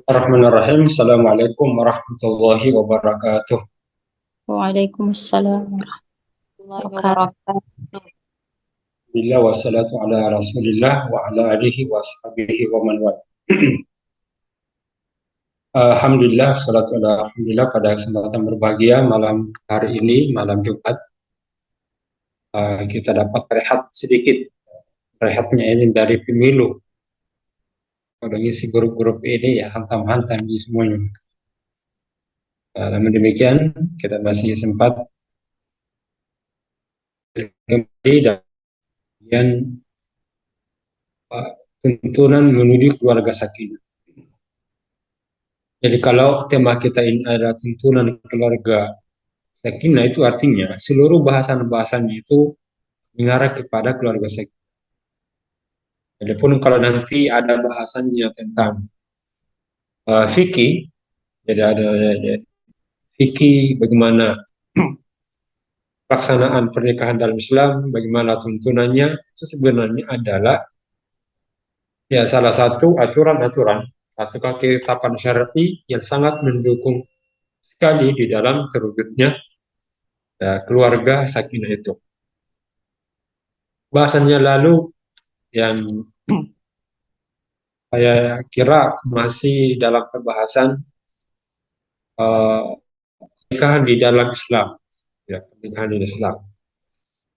Bismillahirrahmanirrahim. Assalamualaikum warahmatullahi wabarakatuh. Waalaikumsalam warahmatullahi wabarakatuh. Bila wassalatu ala rasulillah wa ala alihi wa sahbihi wa man wala. Alhamdulillah, salatu ala alhamdulillah pada kesempatan berbahagia malam hari ini, malam Jumat, kita dapat rehat sedikit. Rehatnya ini dari pemilu. Kalau ngisi grup-grup ini ya hantam-hantam di semuanya. Namun demikian, kita masih sempat kembali dan tuntunan menuju keluarga sakinah. Jadi kalau tema kita ini adalah tuntunan keluarga sakinah, itu artinya seluruh bahasan-bahasannya itu mengarah kepada keluarga sakinah. Adapun kalau nanti ada bahasannya tentang fikih, jadi ada fikih bagaimana pelaksanaan pernikahan dalam Islam, bagaimana tuntunannya, itu sebenarnya adalah ya salah satu aturan-aturan atau ketetapan syar'i yang sangat mendukung sekali di dalam terwujudnya keluarga sakinah itu. Bahasannya lalu yang saya kira masih dalam pembahasan pernikahan di dalam Islam, ya, pernikahan di Islam,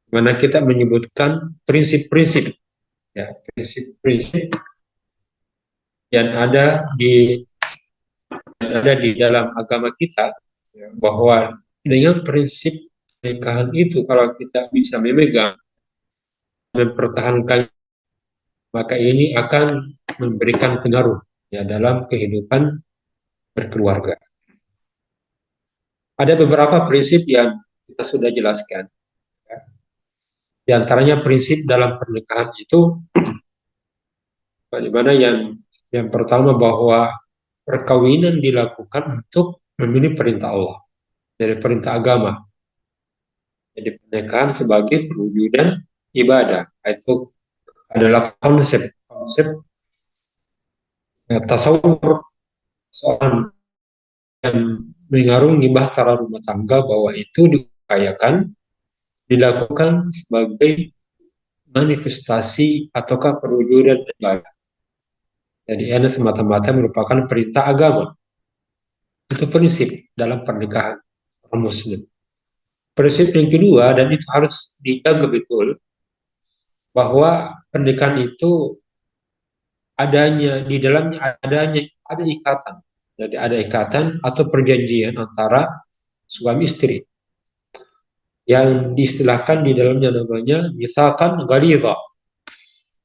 mana kita menyebutkan prinsip-prinsip, ya, prinsip-prinsip yang ada di dalam agama kita, ya, bahwa dengan prinsip pernikahan itu kalau kita bisa memegang mempertahankan, maka ini akan memberikan pengaruh ya dalam kehidupan berkeluarga. Ada beberapa prinsip yang kita sudah jelaskan. Di antaranya prinsip dalam pernikahan itu, di mana yang pertama bahwa perkawinan dilakukan untuk memenuhi perintah Allah, dari perintah agama. Jadi pernikahan sebagai perwujudan ibadah. Itu adalah konsep tasawur seorang yang mengarungi bahtera rumah tangga, bahwa itu diupayakan dilakukan sebagai manifestasi ataukah perwujudan ibadah. Jadi ini semata-mata merupakan perintah agama. Itu prinsip dalam pernikahan orang Muslim. Prinsip yang kedua, dan itu harus dijaga betul, bahwa pernikahan itu di dalamnya ada ikatan. Jadi ada ikatan atau perjanjian antara suami istri yang diistilahkan di dalamnya namanya misalkan ghalidha.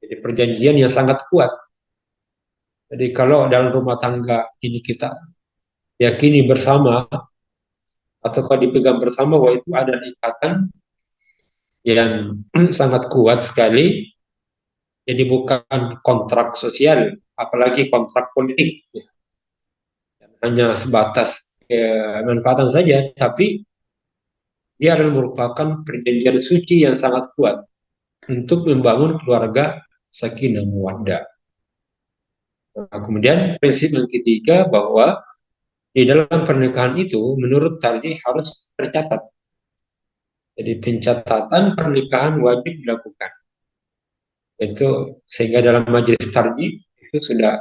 Jadi perjanjian yang sangat kuat. Jadi kalau dalam rumah tangga ini kita yakini bersama atau kalau dipegang bersama bahwa itu ada ikatan yang sangat kuat sekali, jadi bukan kontrak sosial, apalagi kontrak politik, ya. Hanya sebatas manfaatan saja, tapi dia adalah merupakan perjanjian suci yang sangat kuat untuk membangun keluarga sakinah mawaddah. Nah, kemudian prinsip yang ketiga bahwa di dalam pernikahan itu menurut tarjih harus tercatat. Jadi pencatatan pernikahan wajib dilakukan. Itu sehingga dalam majelis tarjih itu sudah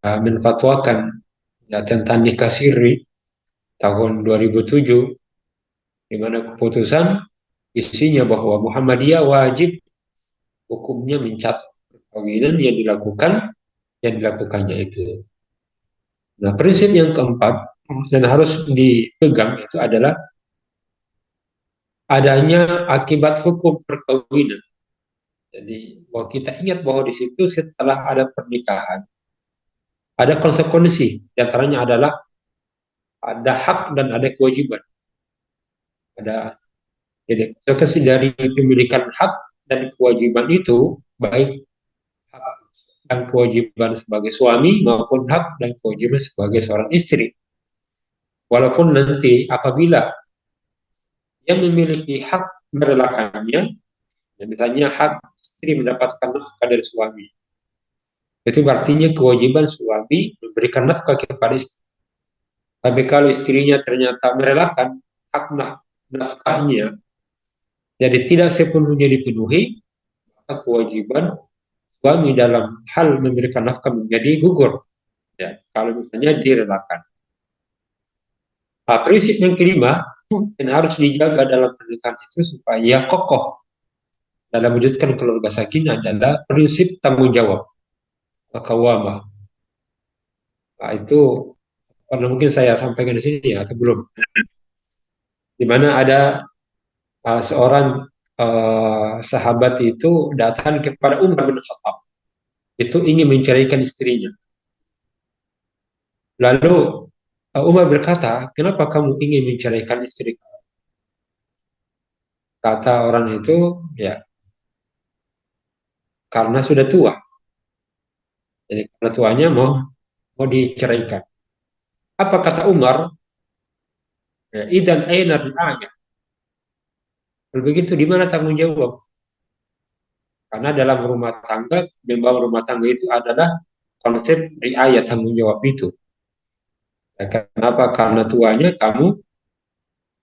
menfatwakan ya, tentang nikah siri tahun 2007, di mana keputusan isinya bahwa Muhammadiyah wajib hukumnya mencatat perkawinan yang dilakukannya itu. Nah, prinsip yang keempat dan harus dipegang itu adalah adanya akibat hukum perkawinan. Jadi bahwa kita ingat bahwa di situ setelah ada pernikahan ada konsekuensi. Di antaranya adalah ada hak dan ada kewajiban. Ada jadi konsekuensi dari pemilikan hak dan kewajiban itu, baik hak dan kewajiban sebagai suami maupun hak dan kewajiban sebagai seorang istri. Walaupun nanti apabila yang memiliki hak merelakannya, ya misalnya hak istri mendapatkan nafkah dari suami, Itu artinya kewajiban suami memberikan nafkah kepada istri. Tapi kalau istrinya ternyata merelakan hak nafkahnya, jadi tidak sepenuhnya dipenuhi, maka kewajiban suami dalam hal memberikan nafkah menjadi gugur. Ya, kalau misalnya direlakan. Nah, prinsip yang kelima yang harus dijaga dalam pernikahan itu supaya kokoh dalam mewujudkan keluarga sakinah adalah prinsip tanggung jawab, kawamah. Nah, itu karena mungkin saya sampaikan di sini ya, atau belum. Di mana ada seorang sahabat itu datang kepada Umar bin Khattab. Itu ingin menceraikan istrinya. Lalu Umar berkata, kenapa kamu ingin menceraikan istri? Kata orang itu, ya karena sudah tua. Jadi karena tuanya mau diceraikan. Apa kata Umar? Ya, idan aina ri'ayah. Kalau begitu di mana tanggung jawab? Karena dalam rumah tangga, membangun rumah tangga itu adalah konsep riayah tanggung jawab itu. Ya, kenapa? Karena tuanya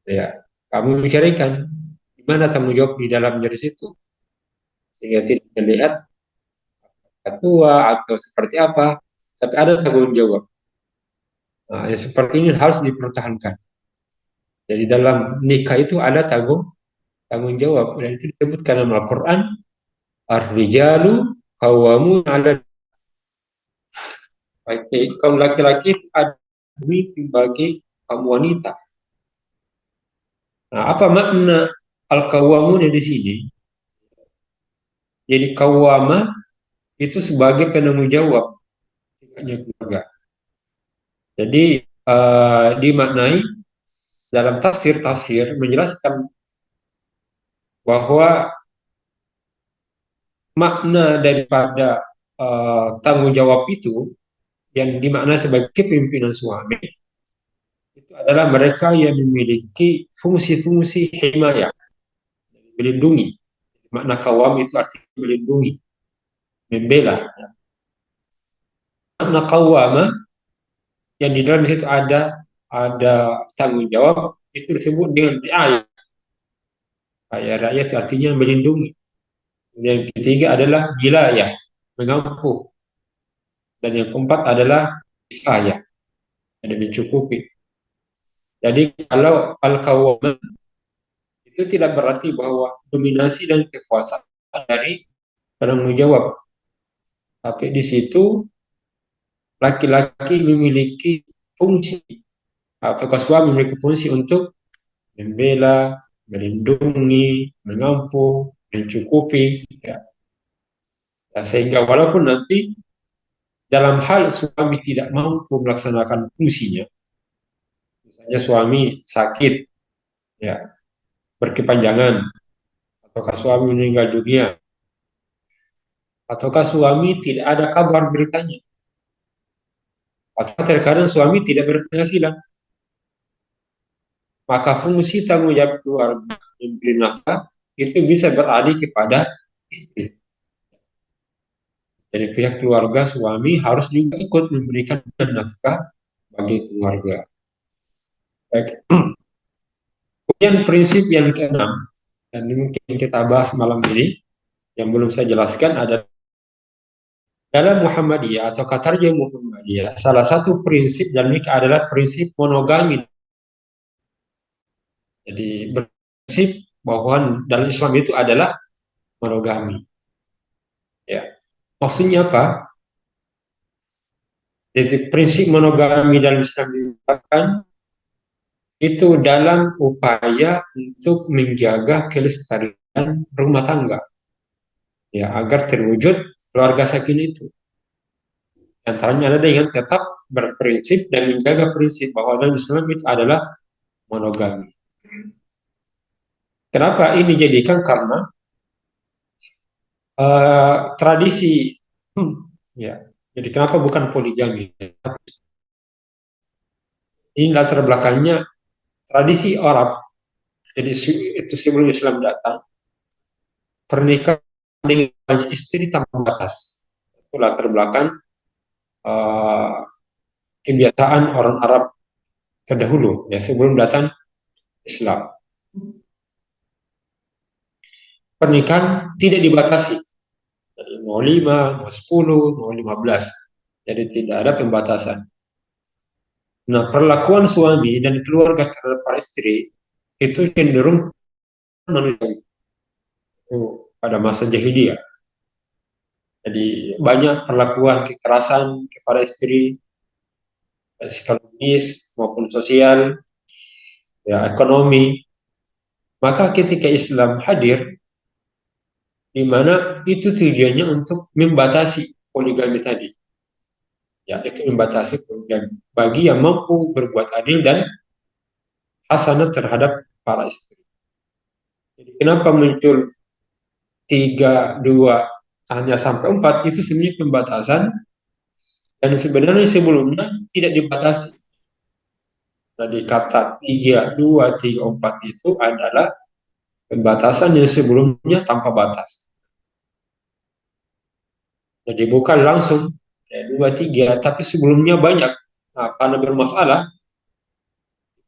ya kamu menceraikan. Di mana tanggung jawab di dalam dari situ? Sehingga tidak melihat tua atau seperti apa, tapi ada tanggung jawab. Nah, yang seperti ini harus dipertahankan. Jadi dalam nikah itu ada tanggung jawab dan itu disebutkan dalam Al-Quran, ar-rijalu qawwamun 'ala kaum laki-laki itu ada pemimpin bagi kaum wanita. Nah, apa makna al-qawwamun di sini? Jadi qawwama itu sebagai penanggung jawab keluarga. Jadi dimaknai dalam tafsir menjelaskan bahwa makna daripada tanggung jawab itu yang dimaknai sebagai kepemimpinan suami itu adalah mereka yang memiliki fungsi-fungsi himayah, melindungi. Makna kawam itu artinya melindungi, membela. Makna kawama yang di dalam situ ada tanggung jawab itu disebut dengan riayah. Riayah itu artinya melindungi. Yang ketiga adalah wilayah, mengampu. Dan yang keempat adalah kifayah, ada mencukupi. Jadi kalau al-qawwamah itu tidak berarti bahwa dominasi dan kekuasaan dari penanggung jawab. Tapi di situ laki-laki memiliki fungsi atau suami memiliki fungsi untuk membela, melindungi, mengampu, mencukupi. Ya. Nah, sehingga walaupun nanti dalam hal suami tidak mampu melaksanakan fungsinya, misalnya suami sakit, ya berkepanjangan, ataukah suami meninggal dunia, ataukah suami tidak ada kabar beritanya, atau terkadang suami tidak berpenghasilan, maka fungsi tanggung jawab keluarga memberi nafkah itu bisa beralih kepada istri. Jadi pihak keluarga suami harus juga ikut memberikan nafkah bagi keluarga. Baik. Kemudian prinsip yang keenam, dan ini mungkin kita bahas malam ini, yang belum saya jelaskan adalah dalam Muhammadiyah atau Qatariyah Muhammadiyah, salah satu prinsip dalam nikah adalah prinsip monogami. Jadi prinsip bahwa dalam Islam itu adalah monogami. Ya, maksudnya apa? Jadi prinsip monogami dalam Islam disebutkan itu dalam upaya untuk menjaga kelestarian rumah tangga, ya agar terwujud keluarga sakinah itu. Antaranya adalah dengan tetap berprinsip dan menjaga prinsip bahwa dalam Islam itu adalah monogami. Kenapa ini dijadikan? Karena tradisi, ya. Jadi kenapa bukan poligami? Ini latar belakangnya tradisi Arab. Jadi itu sebelum Islam datang, pernikahan dengan banyak istri tanpa batas. Itu latar belakang uh, kebiasaan orang Arab terdahulu, ya sebelum datang Islam. Pernikahan tidak dibatasi, jadi mau 5, mau 10, mau 15. Jadi tidak ada pembatasan. Nah, perlakuan suami dan keluarga terhadap para istri itu cenderung manusia pada masa jahiliyah. Jadi banyak perlakuan kekerasan kepada istri, psikologis maupun sosial, ya ekonomi. Maka ketika Islam hadir, di mana itu tujuannya untuk membatasi poligami tadi. Ya, itu membatasi poligami bagi yang mampu berbuat adil dan hasanah terhadap para istri. Jadi kenapa muncul 3, 2, hanya sampai 4 itu sebenarnya pembatasan dan sebenarnya sebelumnya tidak dibatasi. Jadi kata 3, 2, 3, 4 itu adalah pembatasan yang sebelumnya tanpa batas. Jadi bukan langsung ya, 2, 3, tapi sebelumnya banyak. Nah, karena bermasalah,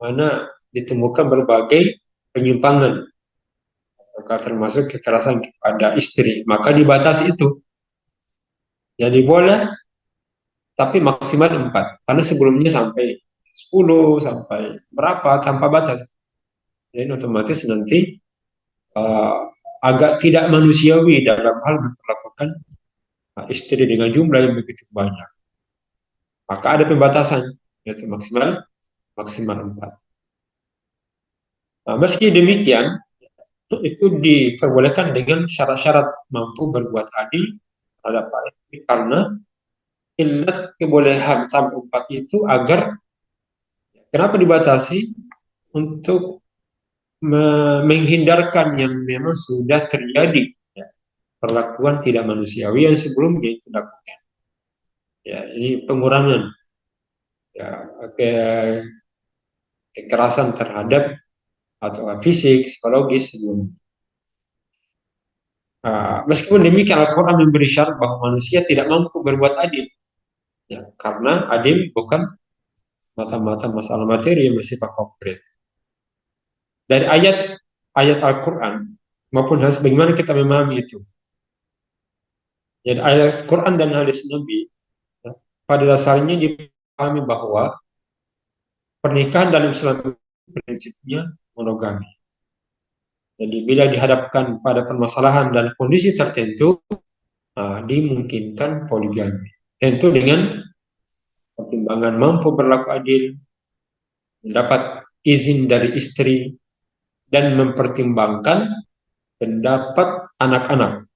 mana ditemukan berbagai penyimpangan, termasuk kekerasan kepada istri, maka dibatasi itu. Jadi boleh, tapi maksimal 4. Karena sebelumnya sampai 10, sampai berapa, tanpa batas. Jadi otomatis nanti uh, agak tidak manusiawi dalam hal memperlakukan istri dengan jumlah yang begitu banyak. Maka ada pembatasan, yaitu maksimal 4. Nah, meski demikian, itu diperbolehkan dengan syarat-syarat mampu berbuat adil terhadap para istri karena ilat kebolehan sampai 4 itu agar kenapa dibatasi untuk menghindarkan yang memang sudah terjadi ya, perlakuan tidak manusiawi yang sebelumnya itu dilakukan. Ya, ini pengurangan ya, kekerasan terhadap atau fisik, psikologis sebelumnya. Meskipun demikian Al-Quran memberi syarat bahwa manusia tidak mampu berbuat adil, ya, karena adil bukan mata-mata masalah materi yang bersifat konkret. Dari ayat Al-Quran maupun hadis bagaimana kita memahami itu. Jadi ayat Quran dan hadis Nabi ya, pada dasarnya dipahami bahwa pernikahan dalam Islam prinsipnya monogami. Jadi bila dihadapkan pada permasalahan dan kondisi tertentu, dimungkinkan poligami. Tentu dengan pertimbangan mampu berlaku adil, mendapat izin dari istri, dan mempertimbangkan pendapat anak-anak.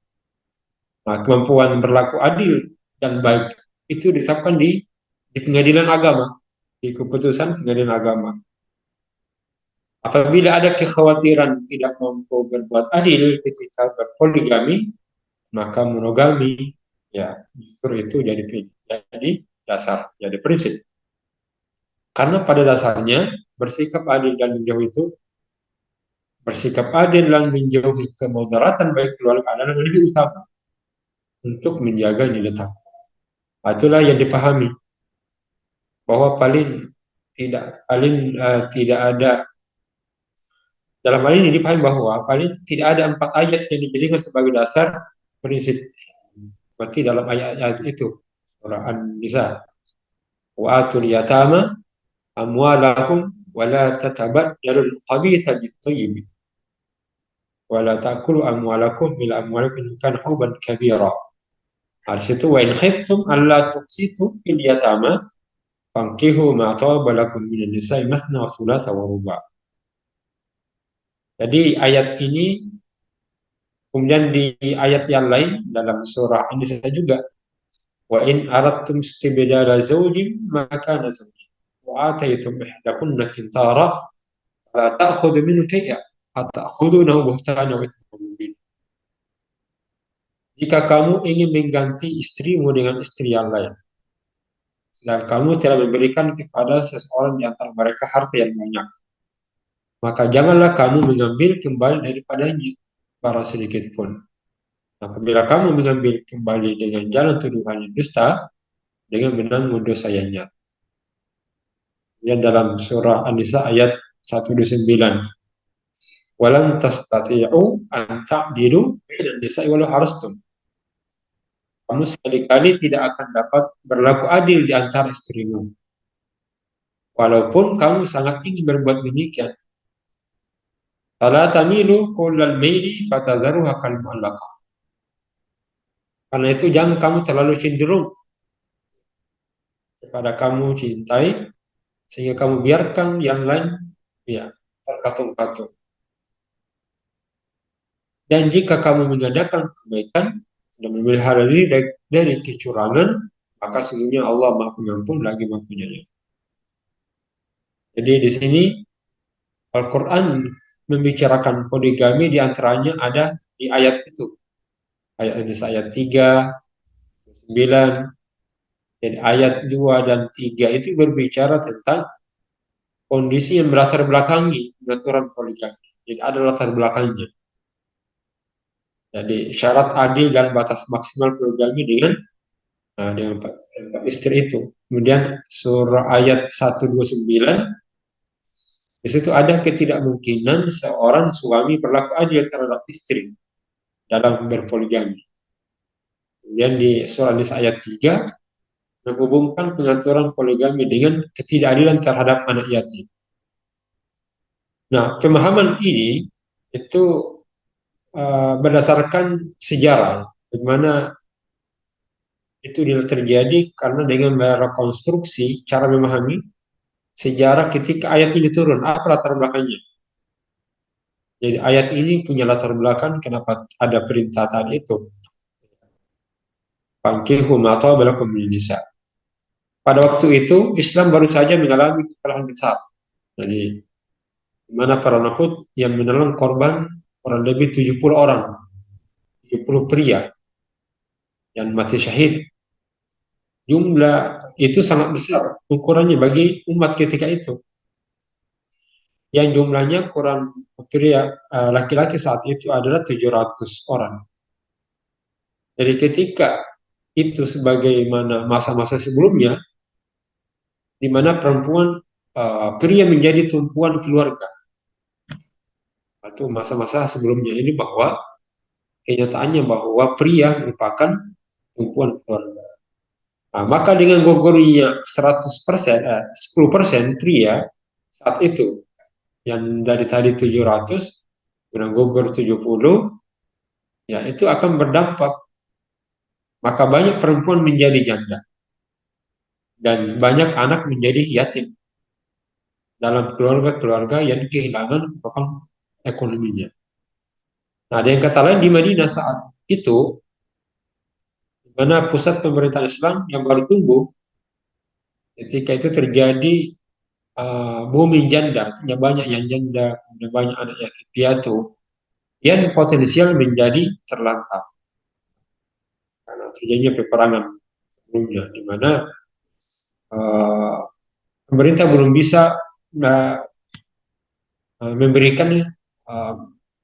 Nah, kemampuan berlaku adil dan baik itu ditetapkan di pengadilan agama, di keputusan pengadilan agama. Apabila ada kekhawatiran tidak mampu berbuat adil ketika berpoligami, maka monogami, ya justru itu jadi dasar, jadi prinsip. Karena pada dasarnya bersikap adil dan menjauhi kemudaratan baik keluarga adalah lebih utama untuk menjaga nilai takwa. Itulah yang dipahami bahwa tidak ada dalam hal ini dipahami bahwa paling tidak ada 4 ayat yang dijadikan sebagai dasar prinsip. Berarti dalam ayat-ayat itu surah An-Nisa, wa atul yatama amwalakum wa la tatabaddalu al-khabitha bit-thayyib wa la ta'kulu amwalakum ila amwalikum kan huban kabira. Di situ wa in khiftum alla tuqsitu fil yatama fankihu ma taba lakum minan nisa'i masna wa thulatha wa ruba'. Jadi ayat ini kemudian di ayat yang lain dalam surah ini saya juga wa in aradtum istibdala zawjin maka zawjin wa ataytum ihdakunna qintara la ta'khudhu minhu shay'a ata'khudhunahu buhtanan wa ithman mubin. Jika kamu ingin mengganti istrimu dengan istri yang lain dan kamu telah memberikan kepada seseorang di antara mereka harta yang banyak, maka janganlah kamu mengambil kembali daripadanya bara sedikit pun. Apabila kamu mengambil kembali dengan jalan tuduhan yang dusta, dengan menanggung dosanya. Ya, dalam surah An-Nisa ayat 129. Walan tastati'u an ta'dilu bainan nisa'i walau harastum. Kamu sekali-kali tidak akan dapat berlaku adil di antara istrimu. Walaupun kamu sangat ingin berbuat demikian. Fala tamilu kullal maili fatadharuha kal mu'allaqah. Karena itu jangan kamu terlalu cenderung kepada kamu cintai sehingga kamu biarkan yang lain ya terkatung-katung. Dan jika kamu mengadakan kebaikan dan memelihara diri dari kecurangan, maka sesungguhnya Allah Maha Pengampun lagi Maha Penyayang. Jadi di sini Al-Quran membicarakan poligami, di antaranya ada di ayat itu. Ayat ini ayat 3, 9, dan ayat 2 dan 3 itu berbicara tentang kondisi yang melatar belakangi pengaturan poligami. Jadi ada latar belakangnya. Jadi syarat adil dan batas maksimal poligami dengan empat istri itu. Kemudian surah ayat 129, di situ ada ketidakmungkinan seorang suami berlaku adil terhadap istri dalam berpoligami. Kemudian di surah Nisa ayat 3 menghubungkan pengaturan poligami dengan ketidakadilan terhadap anak yatim. Nah, pemahaman ini itu berdasarkan sejarah, di mana itu terjadi karena dengan merekonstruksi cara memahami sejarah ketika ayat ini turun, apa latar belakangnya. Jadi ayat ini punya latar belakang kenapa ada perintah tadi itu. Fankihu ma taba lakum minan nisa. Pada waktu itu Islam baru saja mengalami kekalahan besar. Jadi di mana para Nakud yang menelan korban kurang lebih 70 orang, 70 pria yang mati syahid. Jumlah itu sangat besar ukurannya bagi umat ketika itu. Yang jumlahnya kurang pria laki-laki saat itu adalah 700 orang. Jadi ketika itu sebagaimana masa-masa sebelumnya, di mana perempuan pria menjadi tumpuan keluarga. Atau masa-masa sebelumnya ini bahwa kenyataannya bahwa pria merupakan tumpuan keluarga. Nah, maka dengan gugurnya 100%, 10% pria saat itu, yang dari tadi 700, dengan gugur 70, ya itu akan berdampak. Maka banyak perempuan menjadi janda. Dan banyak anak menjadi yatim dalam keluarga-keluarga yang kehilangan ekonominya. Nah, dengan kata lain di Madinah saat itu, di mana pusat pemerintahan Islam yang baru tumbuh, ketika itu terjadi booming janda, artinya banyak yang janda, kemudian banyak anak yatim piatu, yang potensial menjadi terlantar karena terjadinya peperangan sebelumnya, di mana uh, pemerintah belum bisa uh, memberikan uh,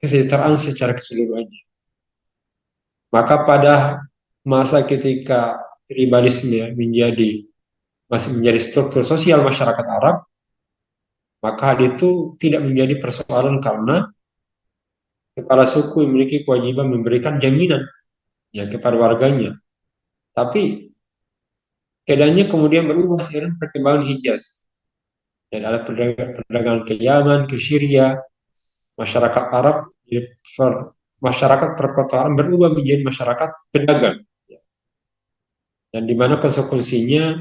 kesejahteraan secara keseluruhan. Maka pada masa ketika tribalisme masih menjadi struktur sosial masyarakat Arab, maka hal itu tidak menjadi persoalan karena kepala suku memiliki kewajiban memberikan jaminan ya kepada warganya. Tapi keadaannya kemudian berubah seiring perkembangan Hijaz. Dan ada perdagangan ke Yaman, ke Syria, masyarakat Arab, masyarakat perkotaan berubah menjadi masyarakat pedagang. Dan di mana konsekuensinya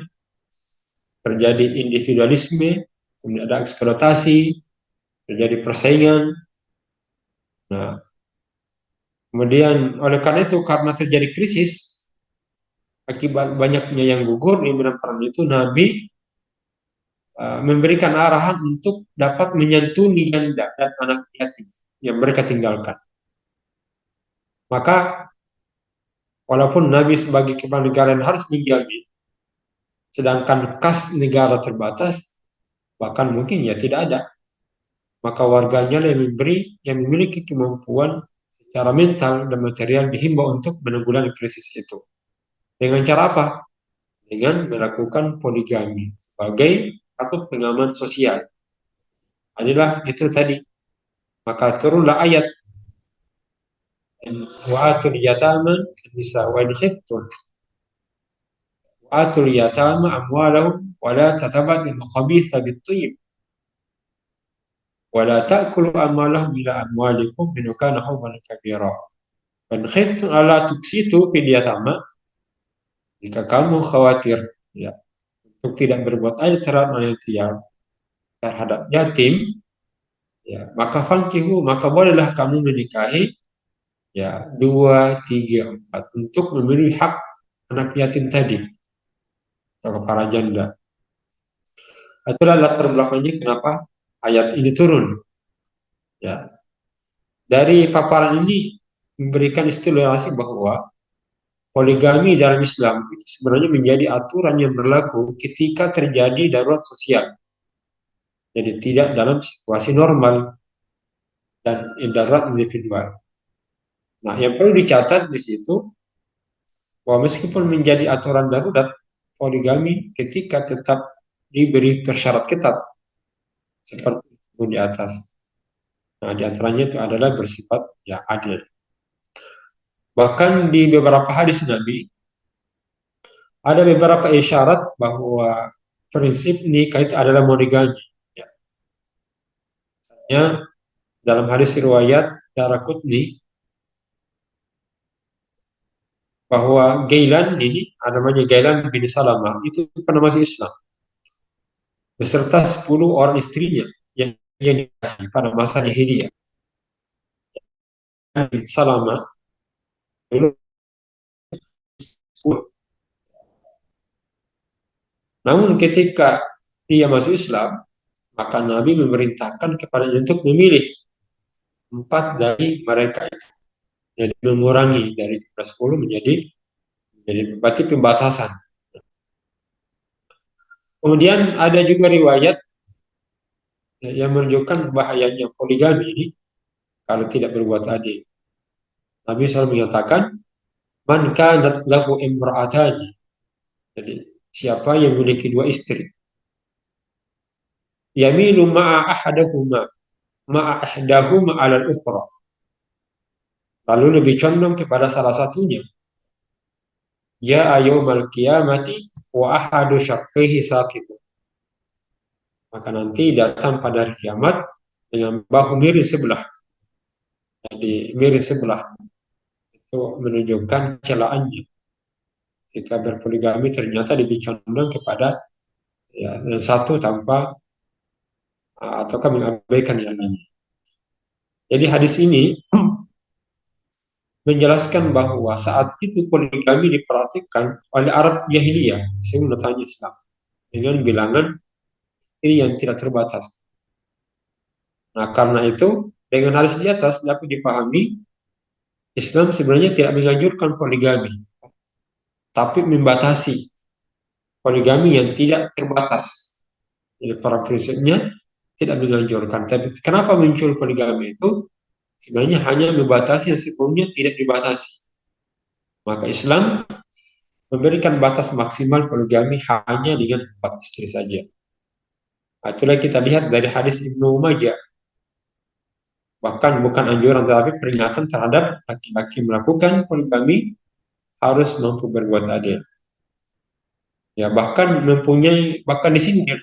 terjadi individualisme, kemudian ada eksploitasi, terjadi persaingan. Nah, kemudian oleh karena itu, karena terjadi krisis, akibat banyaknya yang gugur di medan perang itu, Nabi memberikan arahan untuk dapat menyantuni janda dan anak yatim yang mereka tinggalkan. Maka walaupun Nabi sebagai kepala negara yang harus menjamin, sedangkan kas negara terbatas, bahkan mungkin ya tidak ada, maka warganya yang memiliki kemampuan secara mental dan material dihimbau untuk menanggulangi krisis itu. Dengan cara apa? Dengan melakukan poligami sebagai satu pengaman sosial. Adalah itu tadi. Maka turunlah ayat wa atul yatama nisa wa in khiftum wa atul yatama amwalahum wa la tatabaddalu al-khabitha bit-tayyib wa la ta'kulu amwalahum ila amwalikum innahu kana hubban kabira. Wa in khiftum alla tuksitu fil yatama, jika kamu khawatir ya untuk tidak berbuat adil terhadap yatim, ya maka fankihu, maka bolehlah kamu menikahi ya 2, 3, 4 untuk memenuhi hak anak yatim tadi atau para janda. Itulah latar belakangnya kenapa ayat ini turun. Ya, dari paparan ini memberikan ilustrasi bahwa poligami dalam Islam itu sebenarnya menjadi aturan yang berlaku ketika terjadi darurat sosial. Jadi tidak dalam situasi normal dan darurat individual. Nah, yang perlu dicatat di situ bahwa meskipun menjadi aturan darurat, poligami ketika tetap diberi persyarat ketat seperti itu di atas. Nah, di antaranya itu adalah bersifat ya adil. Bahkan di beberapa hadis Nabi ada beberapa isyarat bahwa prinsip nikah itu adalah monogami. Ya, dalam hadis riwayat Daraqutni bahwa Gailan ini, namanya Gailan bin Salamah, itu pernah masuk Islam beserta 10 orang istrinya yang dinikahi pada masa jahiliyah. Bin Salamah dulu 10. Namun ketika dia masuk Islam, maka Nabi memerintahkan kepadanya untuk memilih 4 dari mereka itu. Jadi mengurangi dari 10 menjadi berarti pembatasan. Kemudian ada juga riwayat yang menunjukkan bahayanya poligami ini kalau tidak berbuat adil. Nabi SAW menyatakan, man kanat lahu imra'atani. Jadi siapa yang memiliki 2 istri, yamilu ma'a ahdahuma 'ala al-ukhra. Lalu lebih condong kepada salah satunya. Ya yaumal qiyamati wa ahadu syaqqihi saqitu. Maka nanti datang pada hari kiamat dengan bahu miring sebelah. Jadi miring sebelah itu menunjukkan celaannya. Jika berpoligami ternyata lebih condong kepada ya, satu tanpa ataukah mengabaikan yang lain. Jadi hadis ini menjelaskan bahwa saat itu poligami diperhatikan oleh Arab Jahiliyah sebelum datangnya Islam dengan bilangan ini yang tidak terbatas. Nah, karena itu dengan hadis di atas dapat dipahami Islam sebenarnya tidak menganjurkan poligami, tapi membatasi poligami yang tidak terbatas. Jadi para prinsipnya tidak menganjurkan. Tapi kenapa muncul poligami itu? Sebenarnya hanya membatasi yang sebelumnya tidak dibatasi. Maka Islam memberikan batas maksimal poligami hanya dengan 4 istri saja. Itulah kita lihat dari hadis Ibnu Majah. Bahkan bukan anjuran tetapi peringatan terhadap laki-laki melakukan poligami harus mampu berbuat adil. Ya, bahkan disindir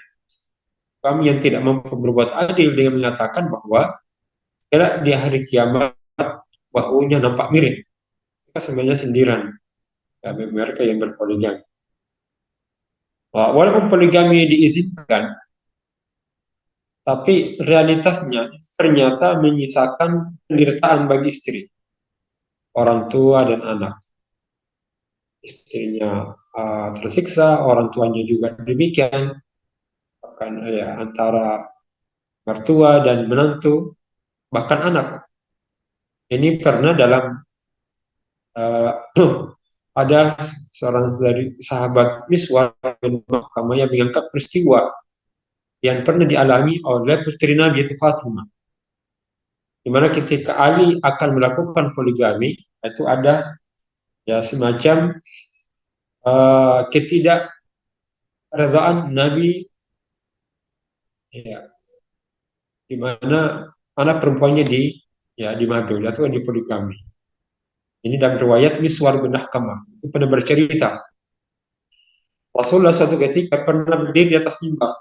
kami yang tidak mampu berbuat adil dengan mengatakan bahwa kelak di hari kiamat bahunya nampak mirip. Itu sebenarnya sindiran ya, mereka yang berpoligami. Walaupun poligami diizinkan, tapi realitasnya ternyata menyisakan penderitaan bagi istri, orang tua dan anak. Istrinya tersiksa, orang tuanya juga demikian, bahkan ya, antara mertua dan menantu, bahkan anak. Ini pernah dalam ada seorang dari sahabat Miswar bin Mahkamah yang mengangkat peristiwa yang pernah dialami oleh putri Nabi itu Fatimah. di mana ketika Ali akan melakukan poligami, itu ada ya semacam ketidakredaan Nabi, ya, di mana anak perempuannya dimadu atau dipoligami. Ini dalam riwayat Miswar bin Ahkamah itu pernah bercerita Rasulullah suatu ketika pernah berdiri di atas mimbar,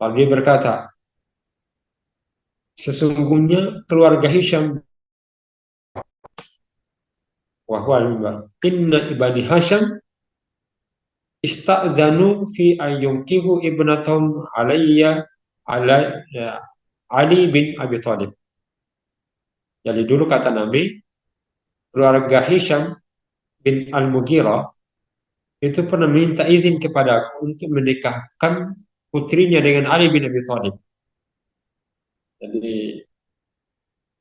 lalu dia berkata, sesungguhnya keluarga Hisham wahwa mimbar, inna ibadi Hasham ista'dzanu fi ayyunkihu ibnatum alayya ala ya, Ali bin Abi Thalib. Jadi dulu kata Nabi, keluarga Hisham bin Al-Mughirah itu pernah minta izin kepada aku untuk menikahkan putrinya dengan Ali bin Abi Thalib. Jadi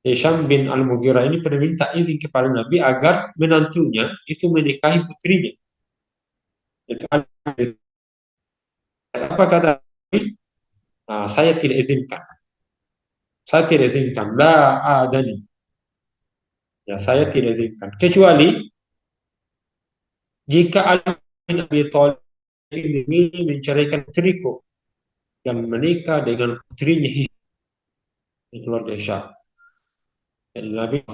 Hisham bin Al-Mughirah ini pernah minta izin kepada Nabi agar menantunya itu menikahi putrinya. Itu apa kata Nabi? Nah, saya tidak izinkan. Saya tidak izinkan. La adani. Ya, saya tidak izinkan. Kecuali jika Ali bin Abi Thalib ini menceraikan putriku yang menikah dengan putrinya Hisham, keluarga Hisham. Dan Nabi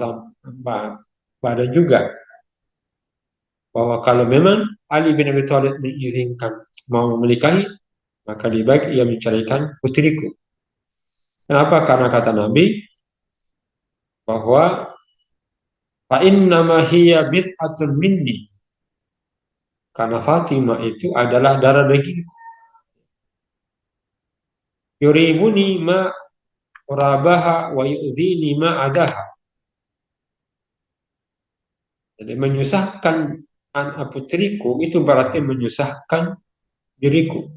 pada juga bahwa kalau memang Ali bin Abi Thalib mengizinkan mau menikahi, maka lebih baik ia menceraikan putriku. Kenapa? Karena kata Nabi bahwa fa innama hiya bid'atun minni. Karena Fatimah itu adalah darah dagingku. Yuribuni ma urabaha wa yu'zini ma adaha. Jadi menyusahkan anak putriku itu berarti menyusahkan diriku.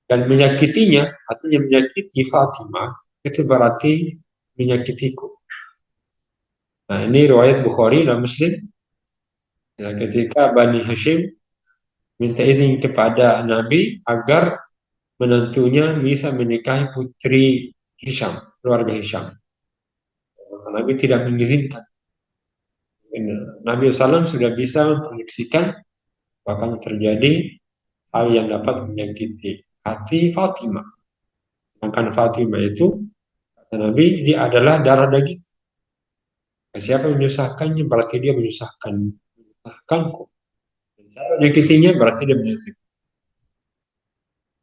Dan menyakitinya, artinya menyakiti Fatimah, itu berarti menyakitiku. Nah, ini riwayat Bukhari dan Muslim. Ya, ketika Bani Hashim minta izin kepada Nabi agar menantunya bisa menikahi putri Hisham, keluarga Hisham. Nabi tidak mengizinkan. Nabi SAW sudah bisa memprediksikan bahkan terjadi hal yang dapat menyakiti hati Fatimah. Sedangkan Fatimah itu, kata Nabi, dia adalah darah daging. Siapa yang menyusahkannya berarti dia menyusahkanku. Siapa yang menyakitinya berarti dia menyakiti.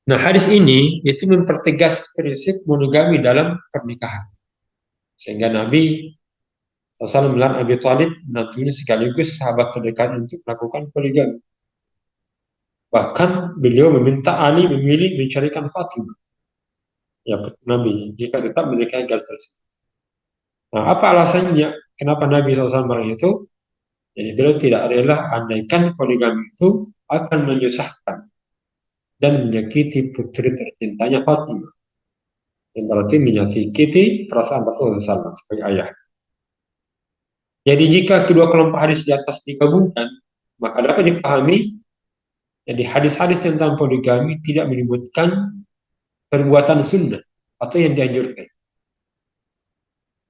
Nah, hadis ini itu mempertegas prinsip monogami dalam pernikahan. Sehingga Nabi SAW melarang Abi Thalib menantunya sekaligus sahabat terdekat untuk melakukan poligami. Bahkan beliau meminta Ali memilih mencarikan Fatimah, ya Nabi, jika tetap menikahi gadis tersebut. Nah, apa alasannya? Kenapa Nabi SAW melarang itu? Jadi beliau tidak rela andaikan poligami itu akan menyusahkan dan menyakiti putri tercintanya Fatimah. Yang berarti menyakiti perasaan Rasulullah SAW sebagai ayah. Jadi jika kedua kelompok hadis di atas digabungkan, maka dapat dipahami jadi hadis-hadis tentang poligami tidak menyebutkan perbuatan sunnah atau yang dianjurkan.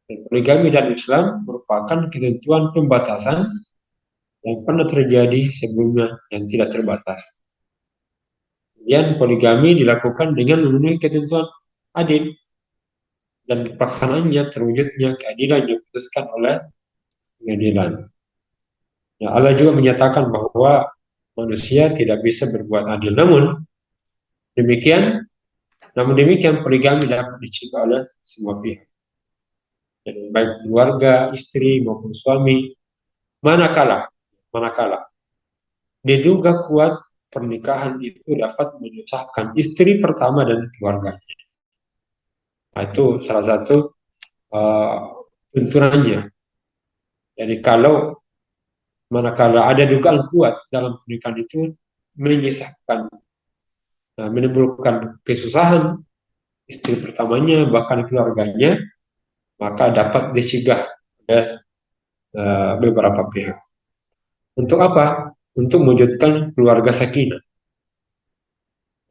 Dan poligami dalam Islam merupakan ketentuan pembatasan yang pernah terjadi sebelumnya yang tidak terbatas. Kemudian poligami dilakukan dengan memenuhi ketentuan adil dan pelaksanaannya terwujudnya keadilan yang diputuskan oleh pengadilan. Ya, Allah juga menyatakan bahwa manusia tidak bisa berbuat adil. Namun demikian poligami dapat dicegah oleh semua pihak. Jadi, baik keluarga, istri maupun suami, manakala diduga kuat pernikahan itu dapat menyusahkan istri pertama dan keluarganya. Nah, itu salah satu tuntunannya. Jadi kalau manakala ada dugaan kuat dalam pernikahan itu menyisahkan, menimbulkan kesusahan istri pertamanya bahkan keluarganya, maka dapat dicegah oleh beberapa pihak. Untuk apa? Untuk mewujudkan keluarga sakinah.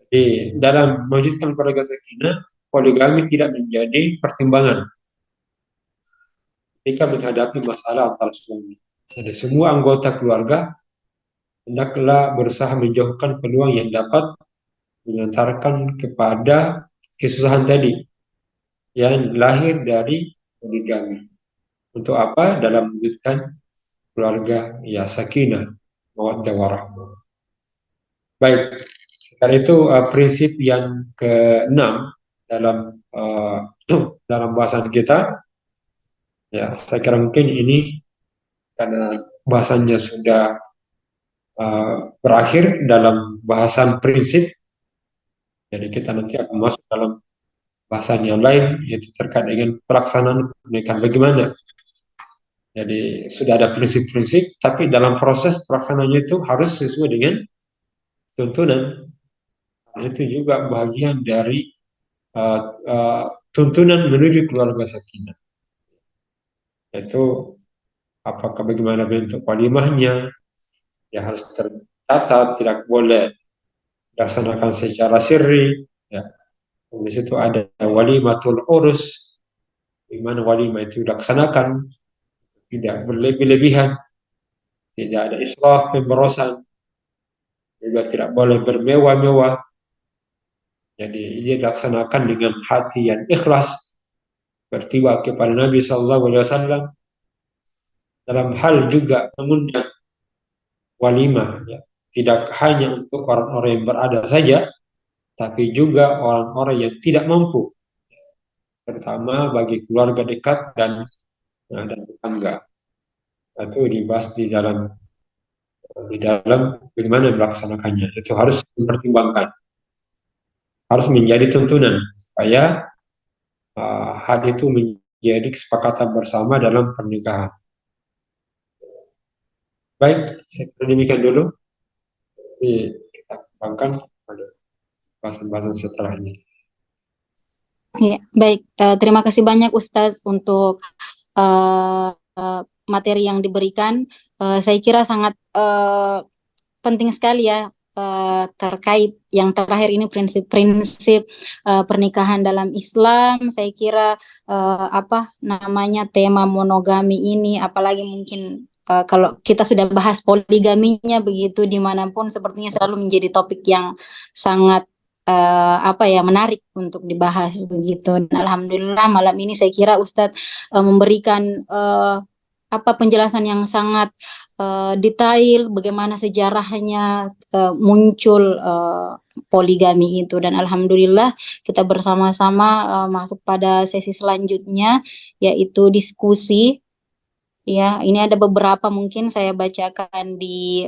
Jadi dalam mewujudkan keluarga sakinah, poligami tidak menjadi pertimbangan ketika menghadapi masalah antar suami. Jadi semua anggota keluarga hendaklah berusaha menjauhkan peluang yang dapat mengantarkan kepada kesusahan tadi yang lahir dari poligami. Untuk apa? Dalam mewujudkan keluarga ya sakinah, mawaddah warahmah. Baik, sekarang itu prinsip yang keenam dalam dalam bahasan kita. Ya, saya kira mungkin ini karena bahasannya sudah berakhir dalam bahasan prinsip, jadi kita nanti akan masuk dalam bahasan yang lain yaitu terkait dengan pelaksanaan pernikahan bagaimana. Jadi sudah ada prinsip-prinsip, tapi dalam proses pelaksanaannya itu harus sesuai dengan tuntunan. Itu juga bagian dari uh, uh, tuntunan menuju keluarga sakinah. Yaitu apakah bagaimana bentuk walimahnya, ya harus tercatat, tidak boleh dilaksanakan secara sirri. Ya. Di situ ada walimatul urus, di mana walimah itu dilaksanakan, tidak berlebih-lebihan, tidak ada israf, pemborosan, juga tidak boleh bermewah-mewah. Jadi dia dilaksanakan dengan hati yang ikhlas, bertiwa kepada Nabi Sallallahu Alaihi Wasallam dalam hal juga mengundang walimah, ya. Tidak hanya untuk orang-orang yang berada saja, tapi juga orang-orang yang tidak mampu, terutama bagi keluarga dekat dan tetangga. Itu dibahas di dalam bagaimana melaksanakannya. Itu harus dipertimbangkan, harus menjadi tuntunan supaya hal itu menjadi kesepakatan bersama dalam pernikahan. Baik, saya kira demikian dulu. Jadi kita kembangkan pada bahasan-bahasan setelah ini. Ya, baik. Terima kasih banyak Ustaz untuk materi yang diberikan. Saya kira sangat penting sekali ya terkait yang terakhir ini prinsip-prinsip pernikahan dalam Islam. Saya kira apa namanya tema monogami ini, apalagi mungkin kalau kita sudah bahas poligaminya begitu dimanapun, sepertinya selalu menjadi topik yang sangat apa ya menarik untuk dibahas begitu. Dan alhamdulillah malam ini saya kira Ustadz memberikan apa penjelasan yang sangat detail bagaimana sejarahnya muncul poligami itu, dan alhamdulillah kita bersama-sama masuk pada sesi selanjutnya yaitu diskusi. Ya, ini ada beberapa mungkin saya bacakan di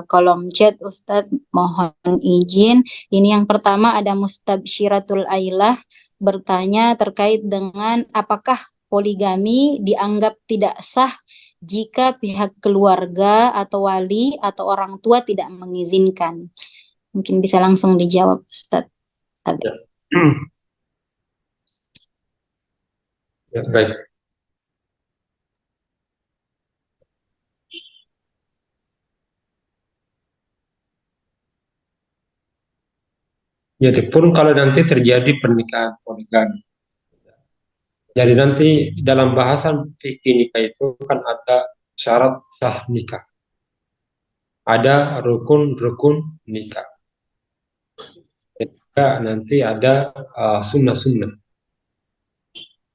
kolom chat Ustadz, mohon izin. Ini yang pertama ada Mustabsyiratul Ailah bertanya terkait dengan apakah poligami dianggap tidak sah jika pihak keluarga atau wali atau orang tua tidak mengizinkan. Mungkin bisa langsung dijawab Ustadz. Ya. Ya, baik. Jadi pun kalau nanti terjadi pernikahan poligami, jadi nanti dalam bahasan fikih nikah itu kan ada syarat sah nikah, ada rukun-rukun nikah, juga nanti ada sunnah-sunnah.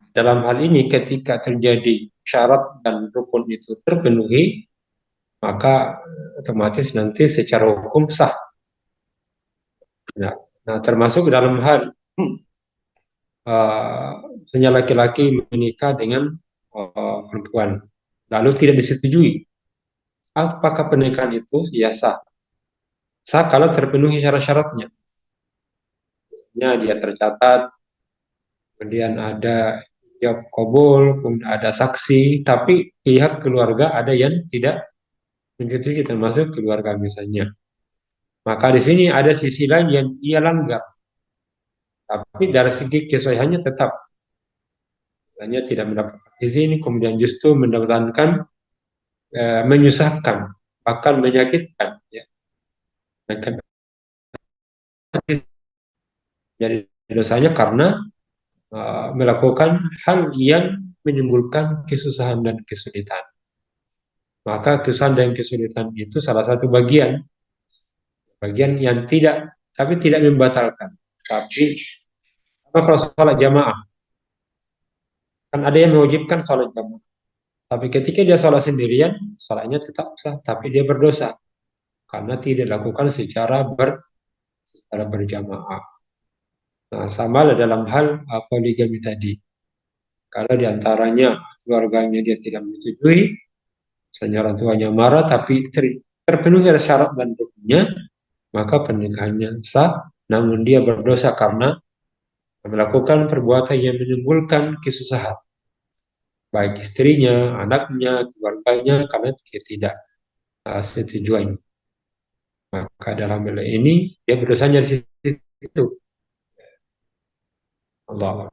Dalam hal ini ketika terjadi syarat dan rukun itu terpenuhi, maka otomatis nanti secara hukum sah. Nah, termasuk dalam hal misalnya laki-laki menikah dengan perempuan, lalu tidak disetujui, apakah pernikahan itu ya sah? Sah kalau terpenuhi syarat-syaratnya. Ya, dia tercatat, kemudian ada jawab kabul, kemudian ada saksi, tapi pihak keluarga ada yang tidak menyetujui, termasuk keluarga misalnya. Maka di sini ada sisi lain yang ia langgar, tapi dari segi kesohihannya tetap hanya tidak mendapatkan izin, kemudian justru mendapatkan menyusahkan, bahkan menyakitkan. Ya. Jadi dosanya karena melakukan hal yang menimbulkan kesusahan dan kesulitan. Maka kesusahan dan kesulitan itu salah satu bagian yang tapi tidak membatalkan. Tapi apa kalau sholat jamaah? Kan ada yang mewajibkan sholat jamaah. Tapi ketika dia sholat sendirian, sholatnya tetap sah, tapi dia berdosa karena tidak dilakukan secara berjamaah. Nah, sama lah dalam hal poligami tadi. Kalau diantaranya keluarganya dia tidak menyetujui, misalnya orang tuanya marah, tapi terpenuhi syarat dan rukunnya, maka pernikahannya sah, namun dia berdosa karena melakukan perbuatan yang menimbulkan kesusahan, baik istrinya, anaknya, keluarganya, karena tidak setujuan. Maka dalam hal ini dia berdosanya di situ. Allah.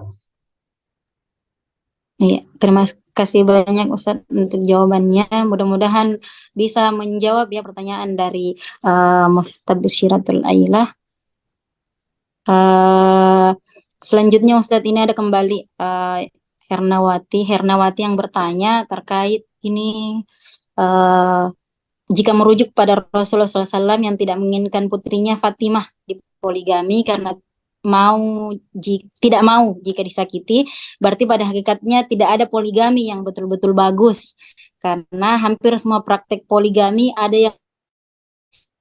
Iya, terima kasih banyak Ustadz untuk jawabannya. Mudah-mudahan bisa menjawab ya pertanyaan dari Mustabsyiratul Ailah. Eh, Selanjutnya Ustadz ini ada kembali Hernawati yang bertanya terkait ini eh, jika merujuk pada Rasulullah SAW yang tidak menginginkan putrinya Fatimah dipoligami karena tidak mau jika disakiti, berarti pada hakikatnya tidak ada poligami yang betul-betul bagus karena hampir semua praktek poligami ada yang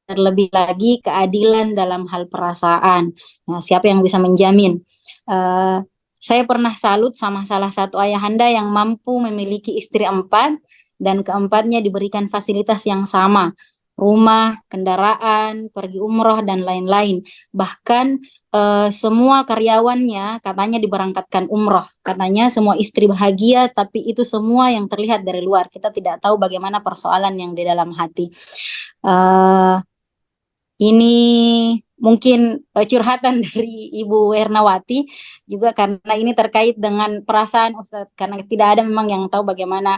terlebih lagi keadilan dalam hal perasaan. Nah, siapa yang bisa menjamin? Uh, saya pernah salut sama salah satu ayahanda yang mampu memiliki istri 4 dan keempatnya diberikan fasilitas yang sama, rumah, kendaraan, pergi umroh dan lain-lain. Bahkan semua karyawannya katanya diberangkatkan umroh. Katanya semua istri bahagia, tapi itu semua yang terlihat dari luar. Kita tidak tahu bagaimana persoalan yang di dalam hati. Uh, ini mungkin curhatan dari Ibu Ernawati juga karena ini terkait dengan perasaan Ustadz, karena tidak ada memang yang tahu bagaimana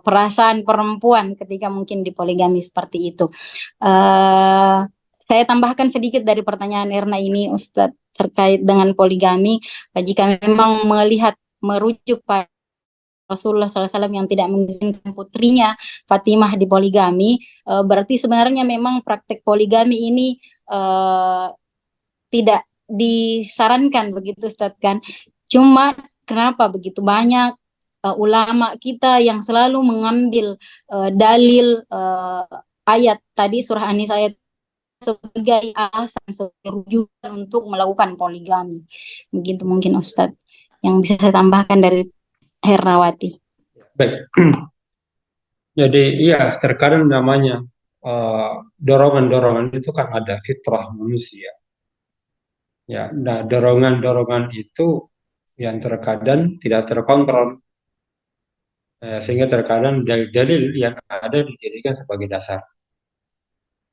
perasaan perempuan ketika mungkin dipoligami seperti itu. Saya tambahkan sedikit dari pertanyaan Erna ini Ustadz terkait dengan poligami. Jika memang merujuk pada Rasulullah SAW yang tidak mengizinkan putrinya Fatimah dipoligami, berarti sebenarnya memang praktek poligami ini tidak disarankan begitu Ustaz kan. Cuma kenapa begitu banyak ulama kita yang selalu mengambil dalil ayat tadi surah An-Nisa ayat sebagai alasan, sebagai rujukan untuk melakukan poligami. Begitu mungkin Ustaz yang bisa saya tambahkan dari Hernawati. Baik. Jadi iya, terkadang namanya dorongan-dorongan itu kan ada fitrah manusia. Ya, nah dorongan-dorongan itu yang terkadang tidak terkontrol, sehingga terkadang dalil-dalil yang ada dijadikan sebagai dasar.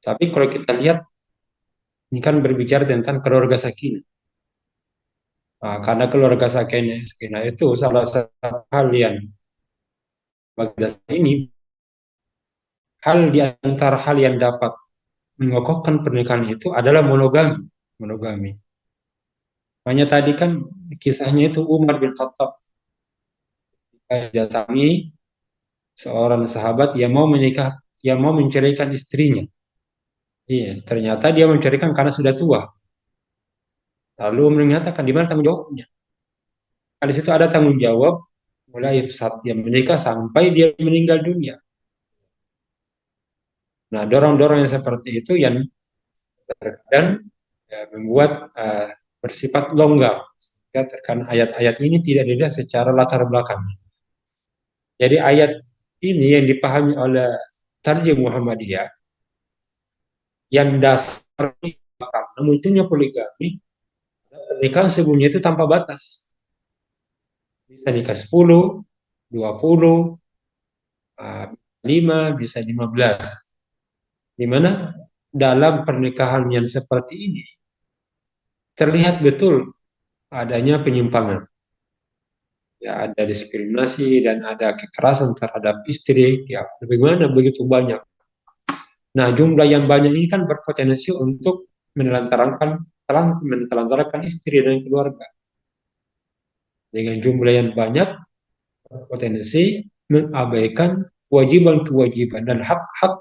Tapi kalau kita lihat, ini kan berbicara tentang keluarga sakinah. Nah, karena keluarga sakinah itu salah satu hal yang bagi dasar ini, hal di antara hal yang dapat mengokohkan pernikahan itu adalah monogami. Monogami. Hanya tadi kan kisahnya itu Umar bin Khattab datangi seorang sahabat yang mau menceraikan istrinya. Iya, ternyata dia menceraikan karena sudah tua. Lalu menyatakan di mana tanggung jawabnya? Di situ ada tanggung jawab mulai saat dia menikah sampai dia meninggal dunia. Nah, dorong-dorong yang seperti itu yang terkadang membuat bersifat longgar. Terkadang ayat-ayat ini tidak dilihat secara latar belakang. Jadi ayat ini yang dipahami oleh Tarjih Muhammadiyah yang dasarnya karena munculnya poligami, pernikahan sebelumnya itu tanpa batas. Bisa nikah 10, 20, 5, bisa 15. Di mana dalam pernikahan yang seperti ini terlihat betul adanya penyimpangan. Ya, ada diskriminasi dan ada kekerasan terhadap istri, ya bagaimana begitu banyak. Nah, jumlah yang banyak ini kan berpotensi untuk menelantarkan istri dan keluarga. dengan jumlah yang banyak potensi mengabaikan kewajiban-kewajiban dan hak-hak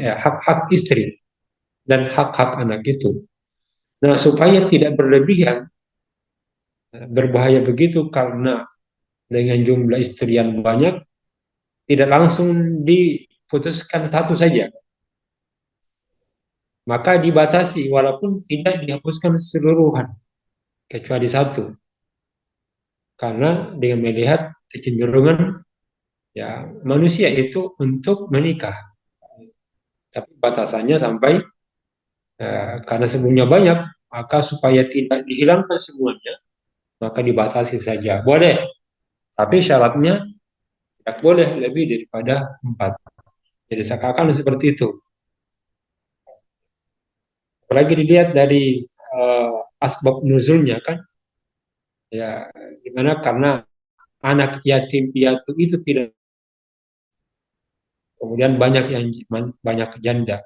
hak-hak istri dan hak-hak anak itu. Nah, supaya tidak berlebihan, berbahaya begitu karena dengan jumlah istri yang banyak tidak langsung diputuskan satu saja, maka dibatasi walaupun tidak dihapuskan keseluruhan kecuali satu, karena dengan melihat kecenderungan ya manusia itu untuk menikah, tapi batasannya sampai karena sebelumnya banyak, maka supaya tidak dihilangkan semuanya maka dibatasi saja. Boleh, tapi syaratnya tidak boleh lebih daripada 4. Jadi seakan seperti itu. Apalagi dilihat dari asbab nuzulnya kan, ya gimana karena anak yatim piatu itu tidak, kemudian banyak janda.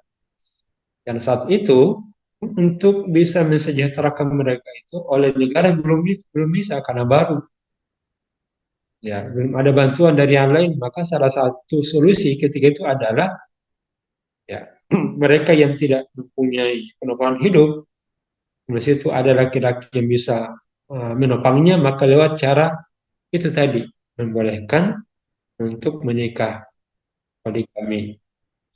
Dan saat itu untuk bisa mensejahterakan mereka itu oleh negara belum bisa karena baru, ya belum ada bantuan dari yang lain. Maka salah satu solusi ketika itu adalah ya mereka yang tidak mempunyai penopang hidup, di situ ada laki-laki yang bisa menopangnya, maka lewat cara itu tadi membolehkan untuk menikah poligami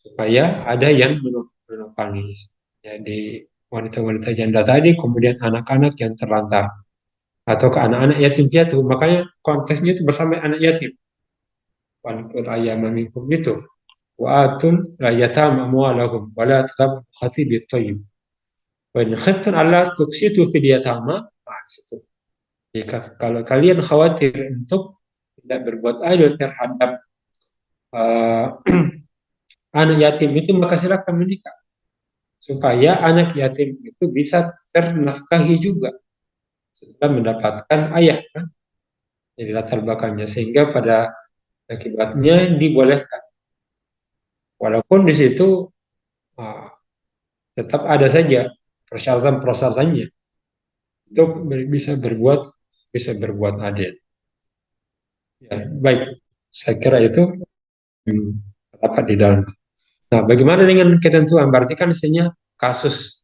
supaya ada yang menopangnya. Jadi wanita-wanita janda tadi, kemudian anak-anak yang terlantar atau ke anak-anak yatim piatu. Makanya konteksnya itu bersama anak yatim. Wanita ayam minkum itu. Wa atun la yatama amwalahum wa la taqrabu khatib at-tayyib. Wa in khiftum alla tuksitu fil yatama, itu. Jika kalau kalian khawatir untuk tidak berbuat adil terhadap uh, anak yatim itu, maka silakan menikah supaya anak yatim itu bisa ternafkahi juga setelah mendapatkan ayah kan, jadi latar belakangnya, sehingga pada akibatnya dibolehkan walaupun di situ uh, tetap ada saja persyaratan-persyaratannya untuk bisa berbuat adil. Ya, baik. Saya kira itu terdapat di dalam. Nah, bagaimana dengan ketentuan? Berarti kan isinya kasus.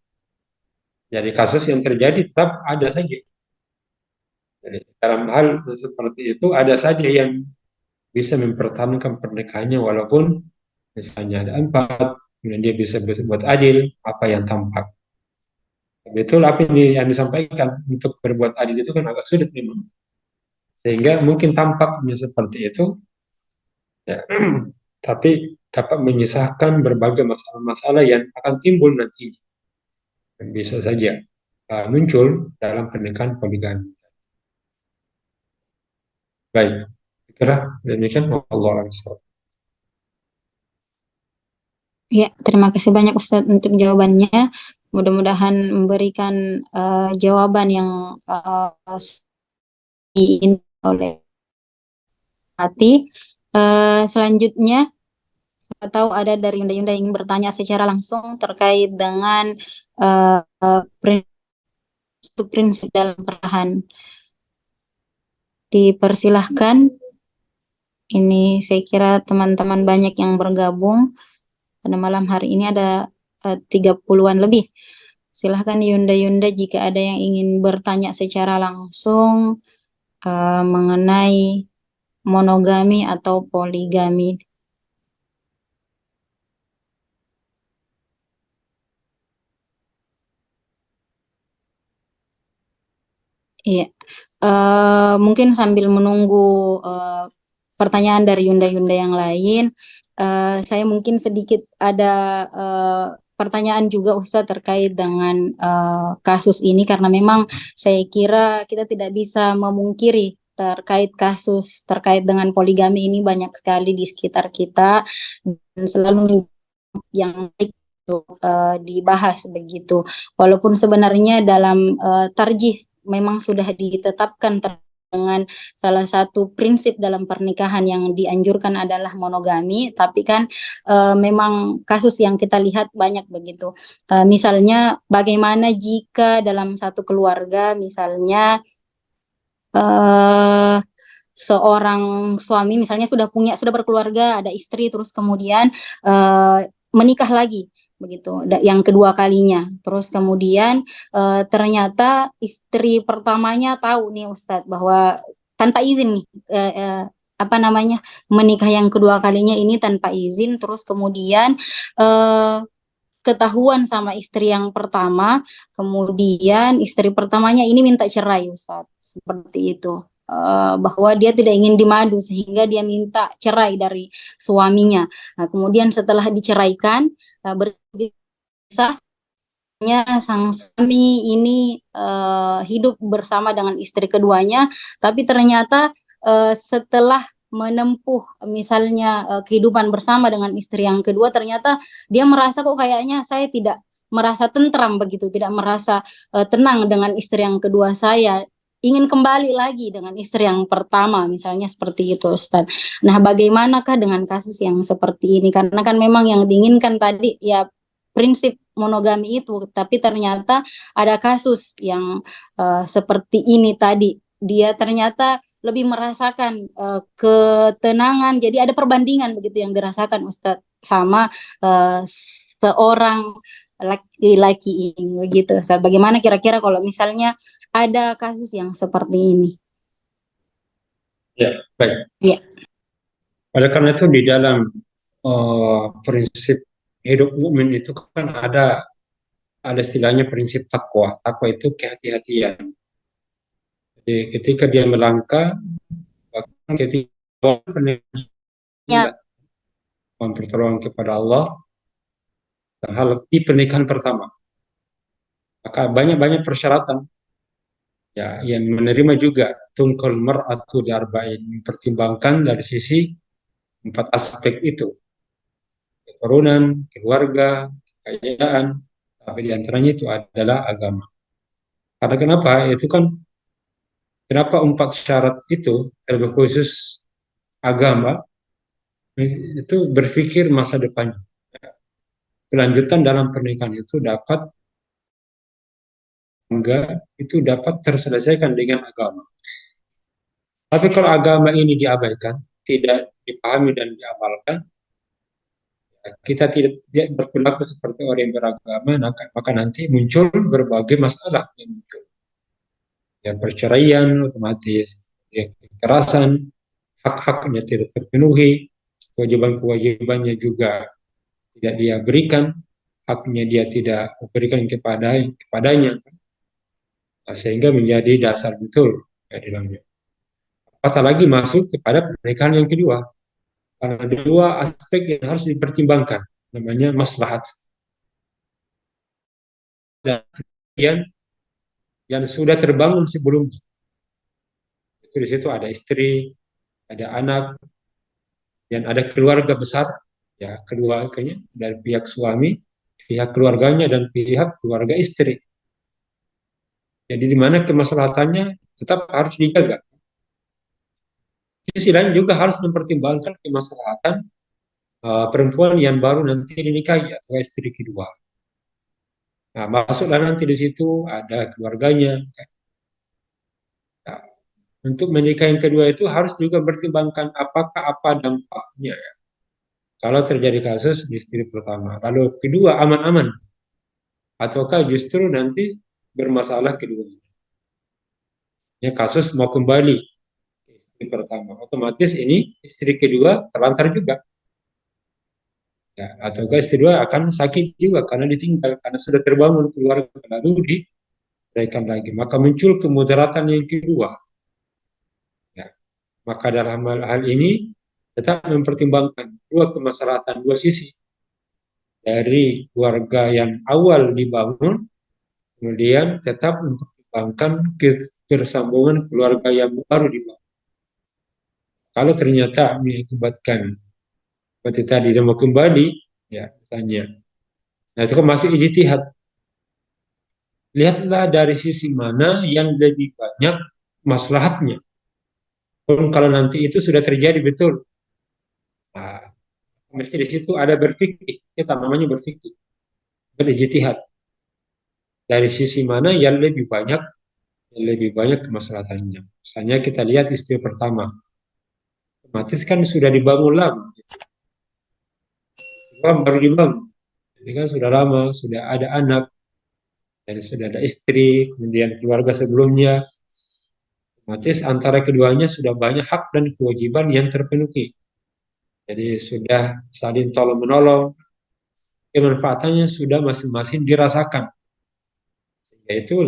Jadi kasus yang terjadi tetap ada saja. Jadi dalam hal seperti itu ada saja yang bisa mempertahankan pernikahannya walaupun misalnya ada 4, kemudian dia bisa berbuat adil apa yang tampak. Betul apa yang disampaikan, untuk berbuat adil itu kan agak sulit memang. Sehingga mungkin tampaknya seperti itu, ya, tapi dapat menyisahkan berbagai masalah-masalah yang akan timbul nanti. Dan bisa saja muncul dalam pernikahan poligami. Baik, kira demikian. Allah SWT. Ya, terima kasih banyak Ustadz untuk jawabannya. Mudah-mudahan memberikan jawaban yang diinginkan oleh hati. Selanjutnya, saya tahu ada dari Yunda-Yunda yang ingin bertanya secara langsung terkait dengan prinsip dalam pernikahan. Dipersilahkan. Ini saya kira teman-teman banyak yang bergabung. Pada malam hari ini ada 30-an lebih. Silahkan Yunda-Yunda jika ada yang ingin bertanya secara langsung mengenai monogami atau poligami. Iya, mungkin sambil menunggu pertanyaan dari Yunda-Yunda yang lain, saya mungkin sedikit ada pertanyaan juga Ustadz terkait dengan kasus ini, karena memang saya kira kita tidak bisa memungkiri terkait kasus terkait dengan poligami ini banyak sekali di sekitar kita dan selalu yang dibahas begitu. Walaupun sebenarnya dalam tarjih memang sudah ditetapkan dengan salah satu prinsip dalam pernikahan yang dianjurkan adalah monogami, tapi kan memang kasus yang kita lihat banyak begitu. Misalnya bagaimana jika dalam satu keluarga misalnya eh, seorang suami misalnya sudah berkeluarga, ada istri, terus kemudian eh, menikah lagi begitu, yang kedua kalinya. Terus kemudian ternyata istri pertamanya tahu nih Ustadz bahwa tanpa izin nih apa namanya, menikah yang kedua kalinya ini tanpa izin, terus kemudian eh, ketahuan sama istri yang pertama, kemudian istri pertamanya ini minta cerai, Ustaz. Seperti itu. Bahwa dia tidak ingin dimadu sehingga dia minta cerai dari suaminya. Nah, kemudian setelah diceraikan, berpisah, sang suami ini hidup bersama dengan istri keduanya, tapi ternyata setelah menempuh misalnya kehidupan bersama dengan istri yang kedua, ternyata dia merasa kok kayaknya saya tidak merasa tentram begitu, tidak merasa tenang dengan istri yang kedua saya. Ingin kembali lagi dengan istri yang pertama, misalnya seperti itu, Ustaz. Nah, bagaimanakah dengan kasus yang seperti ini? Karena kan memang yang diinginkan tadi ya prinsip monogami itu, tapi ternyata ada kasus yang seperti ini tadi. Dia ternyata lebih merasakan ketenangan. Jadi ada perbandingan begitu yang dirasakan Ustadz sama seorang laki-laki ini begitu. Ustadz. Bagaimana kira-kira kalau misalnya ada kasus yang seperti ini? Ya, baik. Ya. Oleh karena itu di dalam prinsip hidup mukmin itu kan ada istilahnya prinsip takwa. Takwa itu kehati-hatian. Jadi ketika dia melangkah, bahkan ketika Ya. mohon pertolongan kepada Allah, hal di pernikahan pertama, maka banyak-banyak persyaratan ya yang menerima juga tungkol mar'atu arba'in, mempertimbangkan dari sisi 4 aspek itu, keturunan, keluarga, kekayaan, tapi diantaranya itu adalah agama. Karena kenapa? Itu kan kenapa 4 syarat itu terlebih khusus agama itu berpikir masa depan. Kelanjutan dalam pernikahan itu dapat terselesaikan dengan agama. Tapi kalau agama ini diabaikan, tidak dipahami dan diamalkan, kita tidak berperilaku seperti orang yang beragama, maka nanti muncul berbagai masalah yang muncul. Ya, perceraian otomatis, ya, kekerasan, hak-haknya tidak terpenuhi, kewajiban-kewajibannya juga tidak dia berikan, haknya dia tidak berikan kepadanya, sehingga menjadi dasar betul ya, dalamnya. Apatah lagi masuk kepada pernikahan yang kedua, karena dua aspek yang harus dipertimbangkan, namanya maslahat dan kemudian yang sudah terbangun sebelumnya. Itu di situ ada istri, ada anak, dan ada keluarga besar, ya keluarganya dari pihak suami, pihak keluarganya dan pihak keluarga istri. Jadi di mana kemaslahatannya tetap harus dijaga. Di sisi lain juga harus mempertimbangkan kemaslahatan perempuan yang baru nanti dinikahi atau istri kedua. Nah, masuklah nanti di situ ada keluarganya. Nah, untuk menikah yang kedua itu harus juga pertimbangkan apa dampaknya ya. Kalau terjadi kasus di istri pertama, lalu kedua aman-aman, ataukah justru nanti bermasalah kedua. Ya, kasus mau kembali ke istri pertama, otomatis ini istri kedua terlantar juga. Ya, ataukah istri kedua akan sakit juga karena ditinggal, karena sudah terbangun keluarga lalu diberikan lagi. Maka muncul kemudaratan yang kedua. Ya, maka dalam hal ini tetap mempertimbangkan dua kemaslahatan, dua sisi dari keluarga yang awal dibangun, kemudian tetap mempertimbangkan ketersambungan keluarga yang baru dibangun. Kalau ternyata mengakibatkan seperti tadi dia mau kembali, ya tanya. Nah itu kan masih ijtihad. Lihatlah dari sisi mana yang lebih banyak maslahatnya. Pun kalau nanti itu sudah terjadi betul, nah, mesti di situ ada berfikih. Kita namanya berfikih, berijtihad. Dari sisi mana yang lebih banyak yang lebih banyak kemaslahatannya. Misalnya kita lihat istri pertama, otomatis kan sudah dibangun lama, baru dibangun. Jadi kan sudah lama, sudah ada anak, dan sudah ada istri, kemudian keluarga sebelumnya, otomatis antara keduanya sudah banyak hak dan kewajiban yang terpenuhi. Jadi sudah saling tolong menolong, kemanfaatannya sudah masing-masing dirasakan. Yaitu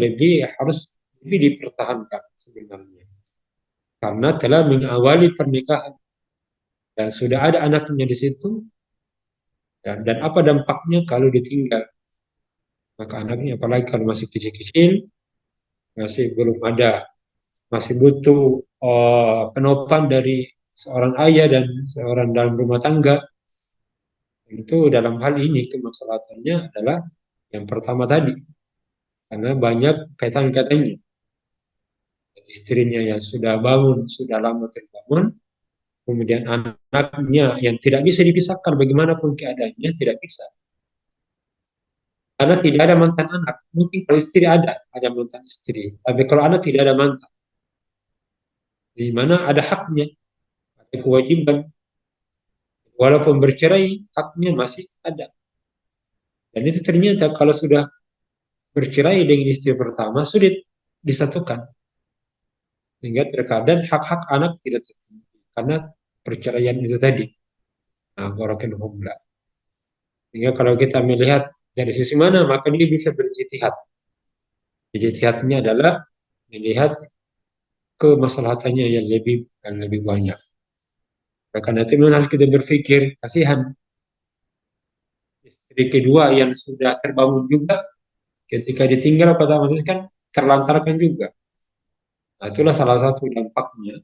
harus lebih dipertahankan sebenarnya. Karena telah mengawali pernikahan dan sudah ada anaknya di situ, dan apa dampaknya kalau ditinggal? Maka anaknya apalagi kalau masih kecil-kecil, masih belum ada, masih butuh penopang dari seorang ayah dan seorang dalam rumah tangga. Itu dalam hal ini kemaslahatannya adalah yang pertama tadi, karena banyak kaitan-kaitannya. Istrinya yang sudah bangun, sudah lama terbangun, kemudian anaknya yang tidak bisa dipisahkan bagaimanapun keadaannya, tidak bisa. Karena tidak ada mantan anak. Mungkin kalau istri ada mantan istri. Tapi kalau anak tidak ada mantan, di mana ada haknya, ada kewajiban. Walaupun bercerai, haknya masih ada. Dan itu ternyata kalau sudah bercerai dengan istri pertama, sulit disatukan. Sehingga terkadang hak-hak anak tidak terpenuhi. Karena perceraian itu tadi. Nah, barakallahu. Sehingga kalau kita melihat dari sisi mana, maka dia bisa berijtihad. Ijtihadnya adalah melihat kemaslahatannya yang lebih banyak. Karena itu memang harus kita berpikir, kasihan istri kedua yang sudah terbangun juga, ketika ditinggal otomatis kan terlantarkan juga. Nah, itulah salah satu dampaknya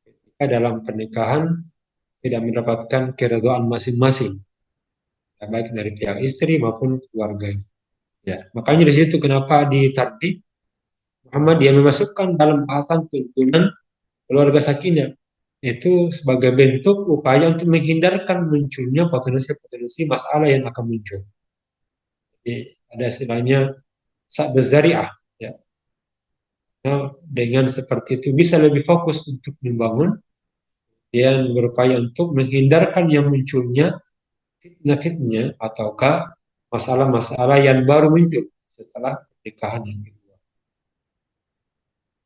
ketika dalam pernikahan tidak mendapatkan keridhaan masing-masing, baik dari pihak istri maupun keluarga. Ya, makanya di situ kenapa di Tarbiyah Muhammad dia memasukkan dalam bahasan tuntunan keluarga sakinah itu sebagai bentuk upaya untuk menghindarkan munculnya potensi-potensi masalah yang akan muncul. Jadi ada istilahnya sa'd zari'ah, ya. Nah, dengan seperti itu bisa lebih fokus untuk membangun dan berupaya untuk menghindarkan yang munculnya fitnah-fitnah ataukah masalah-masalah yang baru muncul setelah pernikahan yang kedua.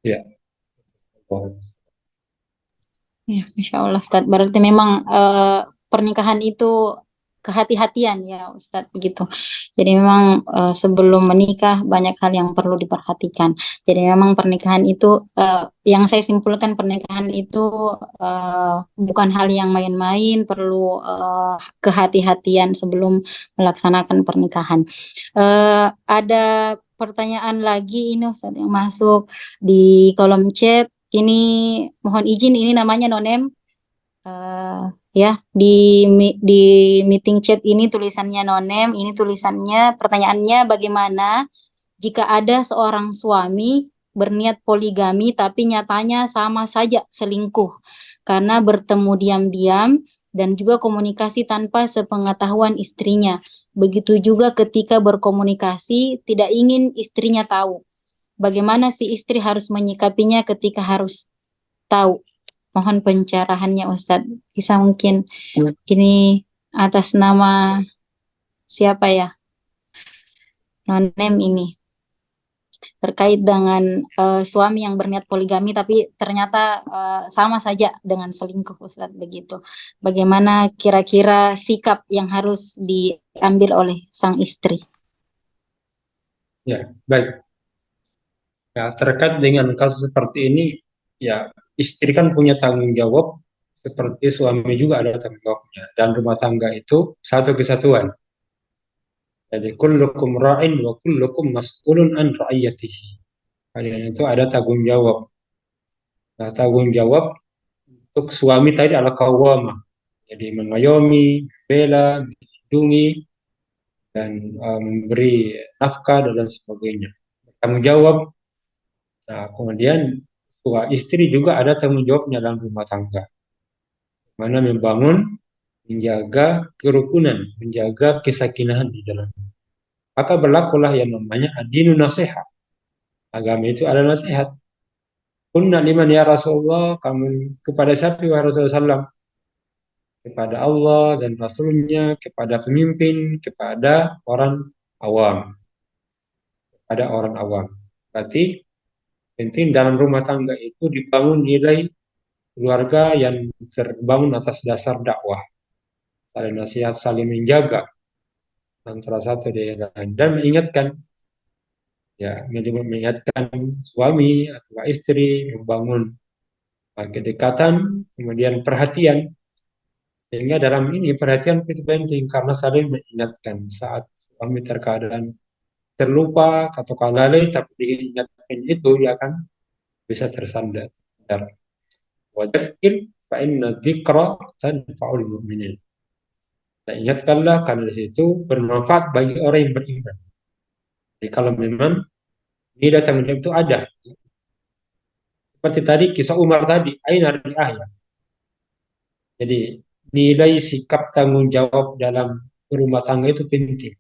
Ya. Ya, Masya Allah, Ustaz. Berarti memang pernikahan itu kehati-hatian ya, Ustaz, begitu. Jadi memang sebelum menikah banyak hal yang perlu diperhatikan. Jadi memang pernikahan itu, yang saya simpulkan pernikahan itu bukan hal yang main-main, perlu kehati-hatian sebelum melaksanakan pernikahan. Ada pertanyaan lagi ini, Ustaz, yang masuk di kolom chat. Ini mohon izin, ini namanya Nonem. Ya, di meeting chat ini tulisannya Nonem. Ini tulisannya, pertanyaannya, bagaimana jika ada seorang suami berniat poligami tapi nyatanya sama saja selingkuh karena bertemu diam-diam dan juga komunikasi tanpa sepengetahuan istrinya. Begitu juga ketika berkomunikasi tidak ingin istrinya tahu. Bagaimana si istri harus menyikapinya ketika harus tahu? Mohon pencerahannya, Ustadz. Bisa mungkin ini atas nama siapa ya? Nonem ini. Terkait dengan suami yang berniat poligami tapi ternyata sama saja dengan selingkuh, Ustadz, begitu. Bagaimana kira-kira sikap yang harus diambil oleh sang istri? Ya, baik. Ya, terkait dengan kasus seperti ini, ya istri kan punya tanggung jawab seperti suami juga ada tanggung jawabnya. Dan rumah tangga itu satu kesatuan. Jadi kullukum ra'in wa kullukum mas'ulun an ra'iyatihi. Kalian itu ada tanggung jawab. Nah, tanggung jawab untuk suami tadi adalah qawwamah. Jadi mengayomi, membela, melindungi, dan memberi nafkah dan lain sebagainya. Tanggung jawab. Nah, kemudian istri juga ada tanggung jawabnya dalam rumah tangga. Mana membangun, menjaga kerukunan, menjaga kesakinahan di dalam. Maka berlakulah yang namanya adinu nasihat. Agama itu adalah nasihat. Kunna liman ya Rasulullah, kamu kepada siapa ya Rasulullah SAW? Kepada Allah dan Rasulnya, kepada pemimpin, kepada orang awam. Kepada orang awam. Berarti penting dalam rumah tangga itu dibangun nilai keluarga yang terbangun atas dasar dakwah. Saling nasihat, saling menjaga antara satu dan lain. Dan mengingatkan, ya, mengingatkan suami atau istri, membangun kedekatan, kemudian perhatian. Sehingga dalam ini perhatian itu penting karena saling mengingatkan saat suami terkadang terlupa atau lalai, tapi diingatkan itu dia akan bisa tersandar. Wadzakir fa inna dzikra tanfa'ul mu'minin. Dan ingatkanlah karena di situ bermanfaat bagi orang yang beriman. Jadi kalau memang nilai tanggung jawab itu ada, seperti tadi kisah Umar tadi, aina ri'ayah. Jadi nilai sikap tanggung jawab dalam rumah tangga itu penting.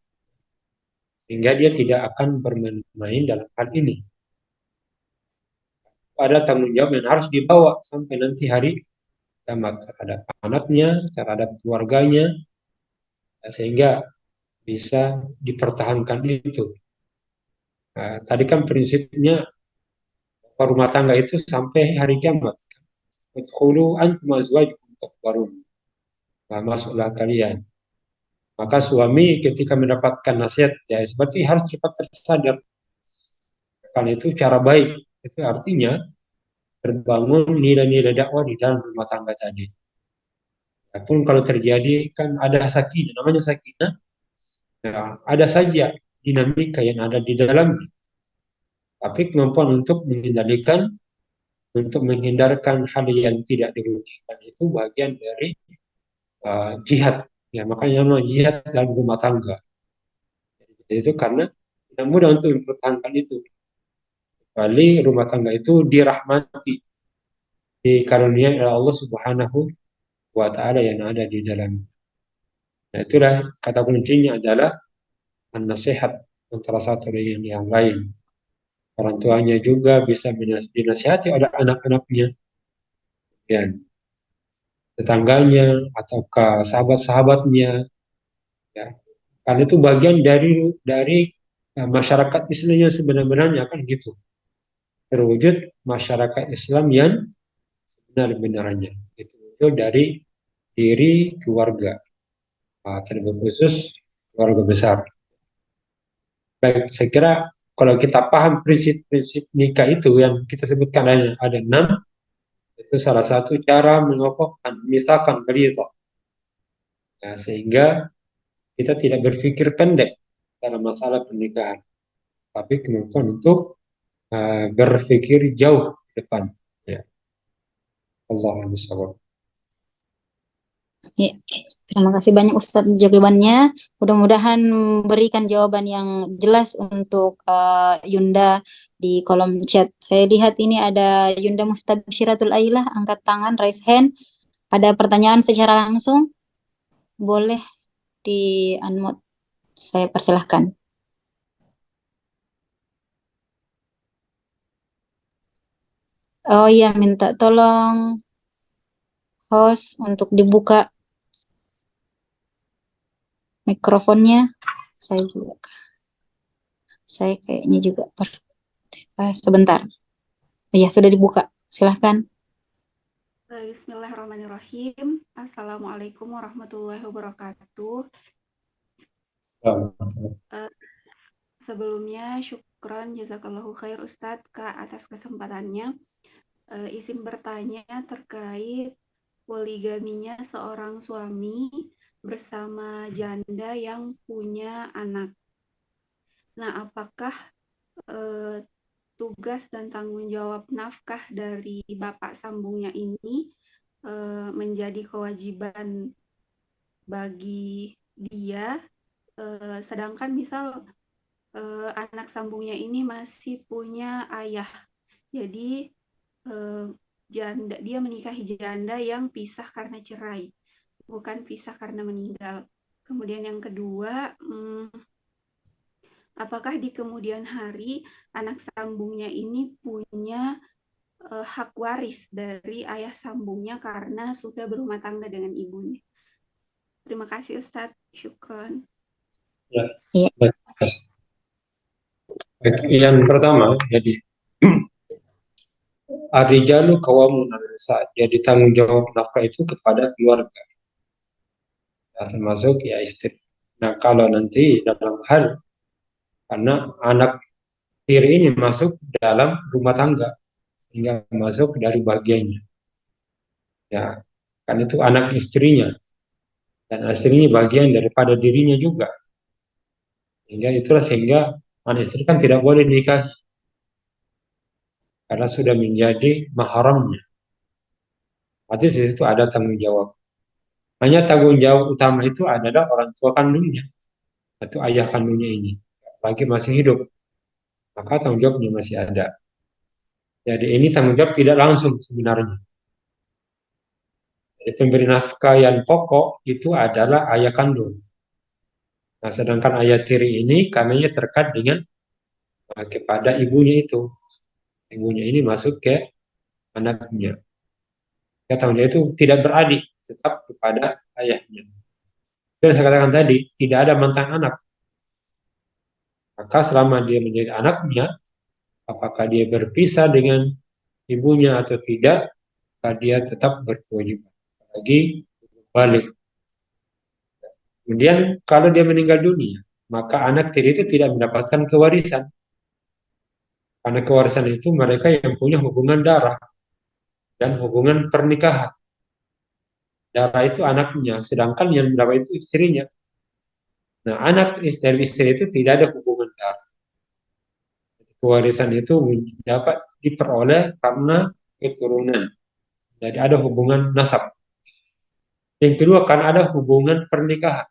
Sehingga dia tidak akan bermain-main dalam hal ini. Ada tanggung jawab yang harus dibawa sampai nanti hari kiamat terhadap anaknya, terhadap keluarganya, sehingga bisa dipertahankan itu. Nah, tadi kan prinsipnya rumah tangga itu sampai hari kiamat. Udkhulu antum azwajukum tuhbarun. Nah, masuklah kalian. Maka suami ketika mendapatkan nasihat, ya seperti harus cepat tersadar. Karena itu cara baik. Itu artinya terbangun nilai-nilai dakwah di dalam rumah tangga tadi. Pun kalau terjadi kan ada sakinah, namanya sakinah. Ya, ada saja dinamika yang ada di dalamnya. Tapi kemampuan untuk menghindarkan hal yang tidak dirugikan itu bagian dari jihad. Ya, makanya namanya jihad dalam rumah tangga. Itu karena tidak mudah untuk mempertahankan itu. Kali rumah tangga itu dirahmati, dikaruniai oleh Allah Subhanahu wa taala yang ada di dalam. Nah, itulah kata kuncinya adalah nasihat antara satu dengan yang lain. Orang tuanya juga bisa dinasihati oleh anak-anaknya, dan tetangganya atau ke sahabat-sahabatnya. Ya. Karena itu bagian dari masyarakat Islam yang sebenarnya kan gitu. Terwujud masyarakat Islam yang benar-benarnya. Itu muncul dari diri keluarga, terlebih khusus keluarga besar. Baik, saya kira kalau kita paham prinsip-prinsip nikah itu yang kita sebutkan ada 6, itu salah satu cara mengokohkan, misalkan begitu. Ya, sehingga kita tidak berpikir pendek dalam masalah pernikahan, tapi kemampuan untuk berpikir jauh ke depan. Ya, Allah SWT. Ya, terima kasih banyak Ustadz jawabannya. Mudah-mudahan memberikan jawaban yang jelas untuk Yunda di kolom chat. Saya lihat ini ada Yunda Mustabsyiratul Ailah, angkat tangan, raise hand. Ada pertanyaan secara langsung, boleh di unmute. Saya persilahkan. Oh iya, minta tolong host untuk dibuka mikrofonnya. Saya juga, saya kayaknya juga sebentar. Iya, sudah dibuka. Silahkan. Bismillahirrahmanirrahim. Assalamualaikum warahmatullahi wabarakatuh. Sebelumnya syukran jazakallahu khair Ustadz Kak atas kesempatannya. Izin bertanya terkait poligaminya seorang suami bersama janda yang punya anak. Nah, apakah tugas dan tanggung jawab nafkah dari bapak sambungnya ini menjadi kewajiban bagi dia, sedangkan misal anak sambungnya ini masih punya ayah, jadi janda, dia menikahi janda yang pisah karena cerai, bukan pisah karena meninggal. Kemudian yang kedua, apakah di kemudian hari anak sambungnya ini punya hak waris dari ayah sambungnya karena sudah berumah tangga dengan ibunya? Terima kasih Ustadz. Syukron. Ya, Iya. baik. Baik, yang pertama, jadi Ar-rijalu qawwamun 'ala nisa. Jadi tanggung jawab nafkah itu kepada keluarga, ya, termasuk ya istri. Nah, kalau nanti dalam hal karena anak tiri ini masuk dalam rumah tangga, hingga masuk dari bagiannya, ya kan itu anak istrinya dan istrinya bagian daripada dirinya juga. Hingga itulah sehingga anak istri kan tidak boleh nikah karena sudah menjadi mahramnya. Berarti di situ ada tanggung jawab. Hanya tanggung jawab utama itu adalah orang tua kandungnya atau ayah kandungnya ini. Lagi masih hidup, maka tanggung jawabnya masih ada. Jadi ini tanggung jawab tidak langsung sebenarnya. Jadi pemberi nafkah yang pokok itu adalah ayah kandung. Nah, sedangkan ayah tiri ini kaminya terkait dengan kepada ibunya itu. Ibunya ini masuk ke anaknya. Ya, tanggung jawab itu tidak beradik, tetap kepada ayahnya. Yang saya katakan tadi, tidak ada mantan anak. Maka selama dia menjadi anaknya, apakah dia berpisah dengan ibunya atau tidak, maka dia tetap berkewajiban. Lagi balik. Kemudian kalau dia meninggal dunia, maka anak tiri itu tidak mendapatkan kewarisan. Karena kewarisan itu mereka yang punya hubungan darah dan hubungan pernikahan. Darah itu anaknya, sedangkan yang mendapat itu istrinya. Nah, anak dari istri itu tidak ada hubungan darah. Kewarisan itu dapat diperoleh karena keturunan. Jadi ada hubungan nasab. Yang kedua kan ada hubungan pernikahan.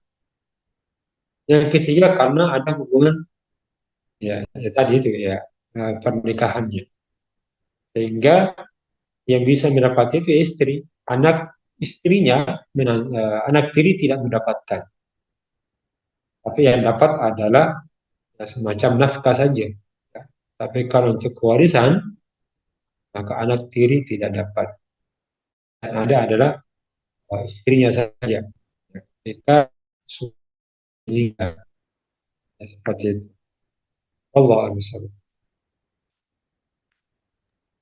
Yang ketiga karena ada hubungan ya tadi itu ya pernikahannya. Sehingga yang bisa mendapat itu istri, anak istrinya, anak tiri tidak mendapatkan. Tapi yang dapat adalah semacam nafkah saja. Ya. Tapi kalau untuk kewarisan, maka anak tiri tidak dapat. Yang ada adalah istrinya saja. Ketika sudah meninggal, ya, seperti itu. Allah a'lam.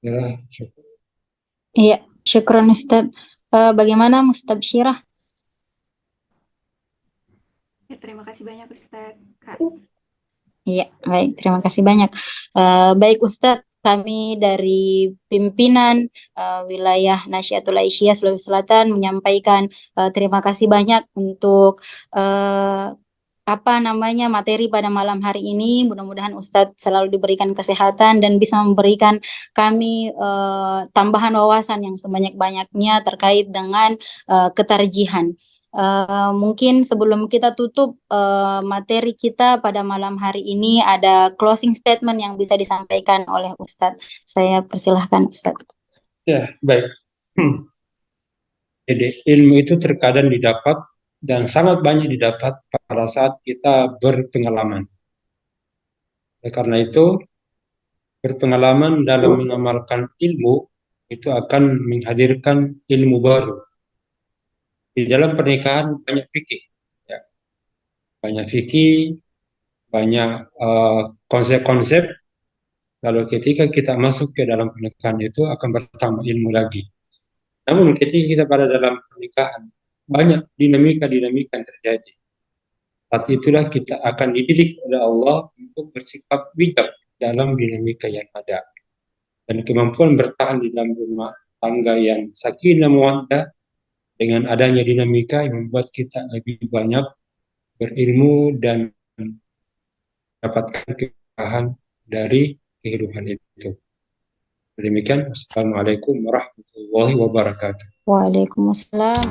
Ya, syukur. Iya, syukron Ustaz. Bagaimana Mustabsyirah? Ya, terima kasih banyak Ustadz. Kak. Iya, baik. Terima kasih banyak. Baik Ustadz, kami dari pimpinan wilayah Nasyiatul Aisyah Sulawesi Selatan menyampaikan terima kasih banyak untuk materi pada malam hari ini. Mudah-mudahan Ustadz selalu diberikan kesehatan dan bisa memberikan kami tambahan wawasan yang sebanyak-banyaknya terkait dengan ketarjihan. Mungkin sebelum kita tutup materi kita pada malam hari ini, ada closing statement yang bisa disampaikan oleh Ustadz. Saya persilahkan Ustadz. Ya, baik. Jadi ilmu itu terkadang didapat dan sangat banyak didapat pada saat kita berpengalaman. Karena itu, berpengalaman dalam mengamalkan ilmu itu akan menghadirkan ilmu baru. Di dalam pernikahan banyak fikih, ya. Banyak fikih, banyak konsep-konsep. Lalu ketika kita masuk ke dalam pernikahan itu akan bertambah ilmu lagi. Namun ketika kita pada dalam pernikahan banyak dinamika-dinamika yang terjadi. Saat itulah kita akan dididik oleh Allah untuk bersikap bijak dalam dinamika yang ada. Dan kemampuan bertahan di dalam rumah tangga yang sakinah mawaddah dengan adanya dinamika yang membuat kita lebih banyak berilmu dan mendapatkan keberkahan dari kehidupan itu. Demikian, Assalamualaikum warahmatullahi wabarakatuh. Waalaikumsalam.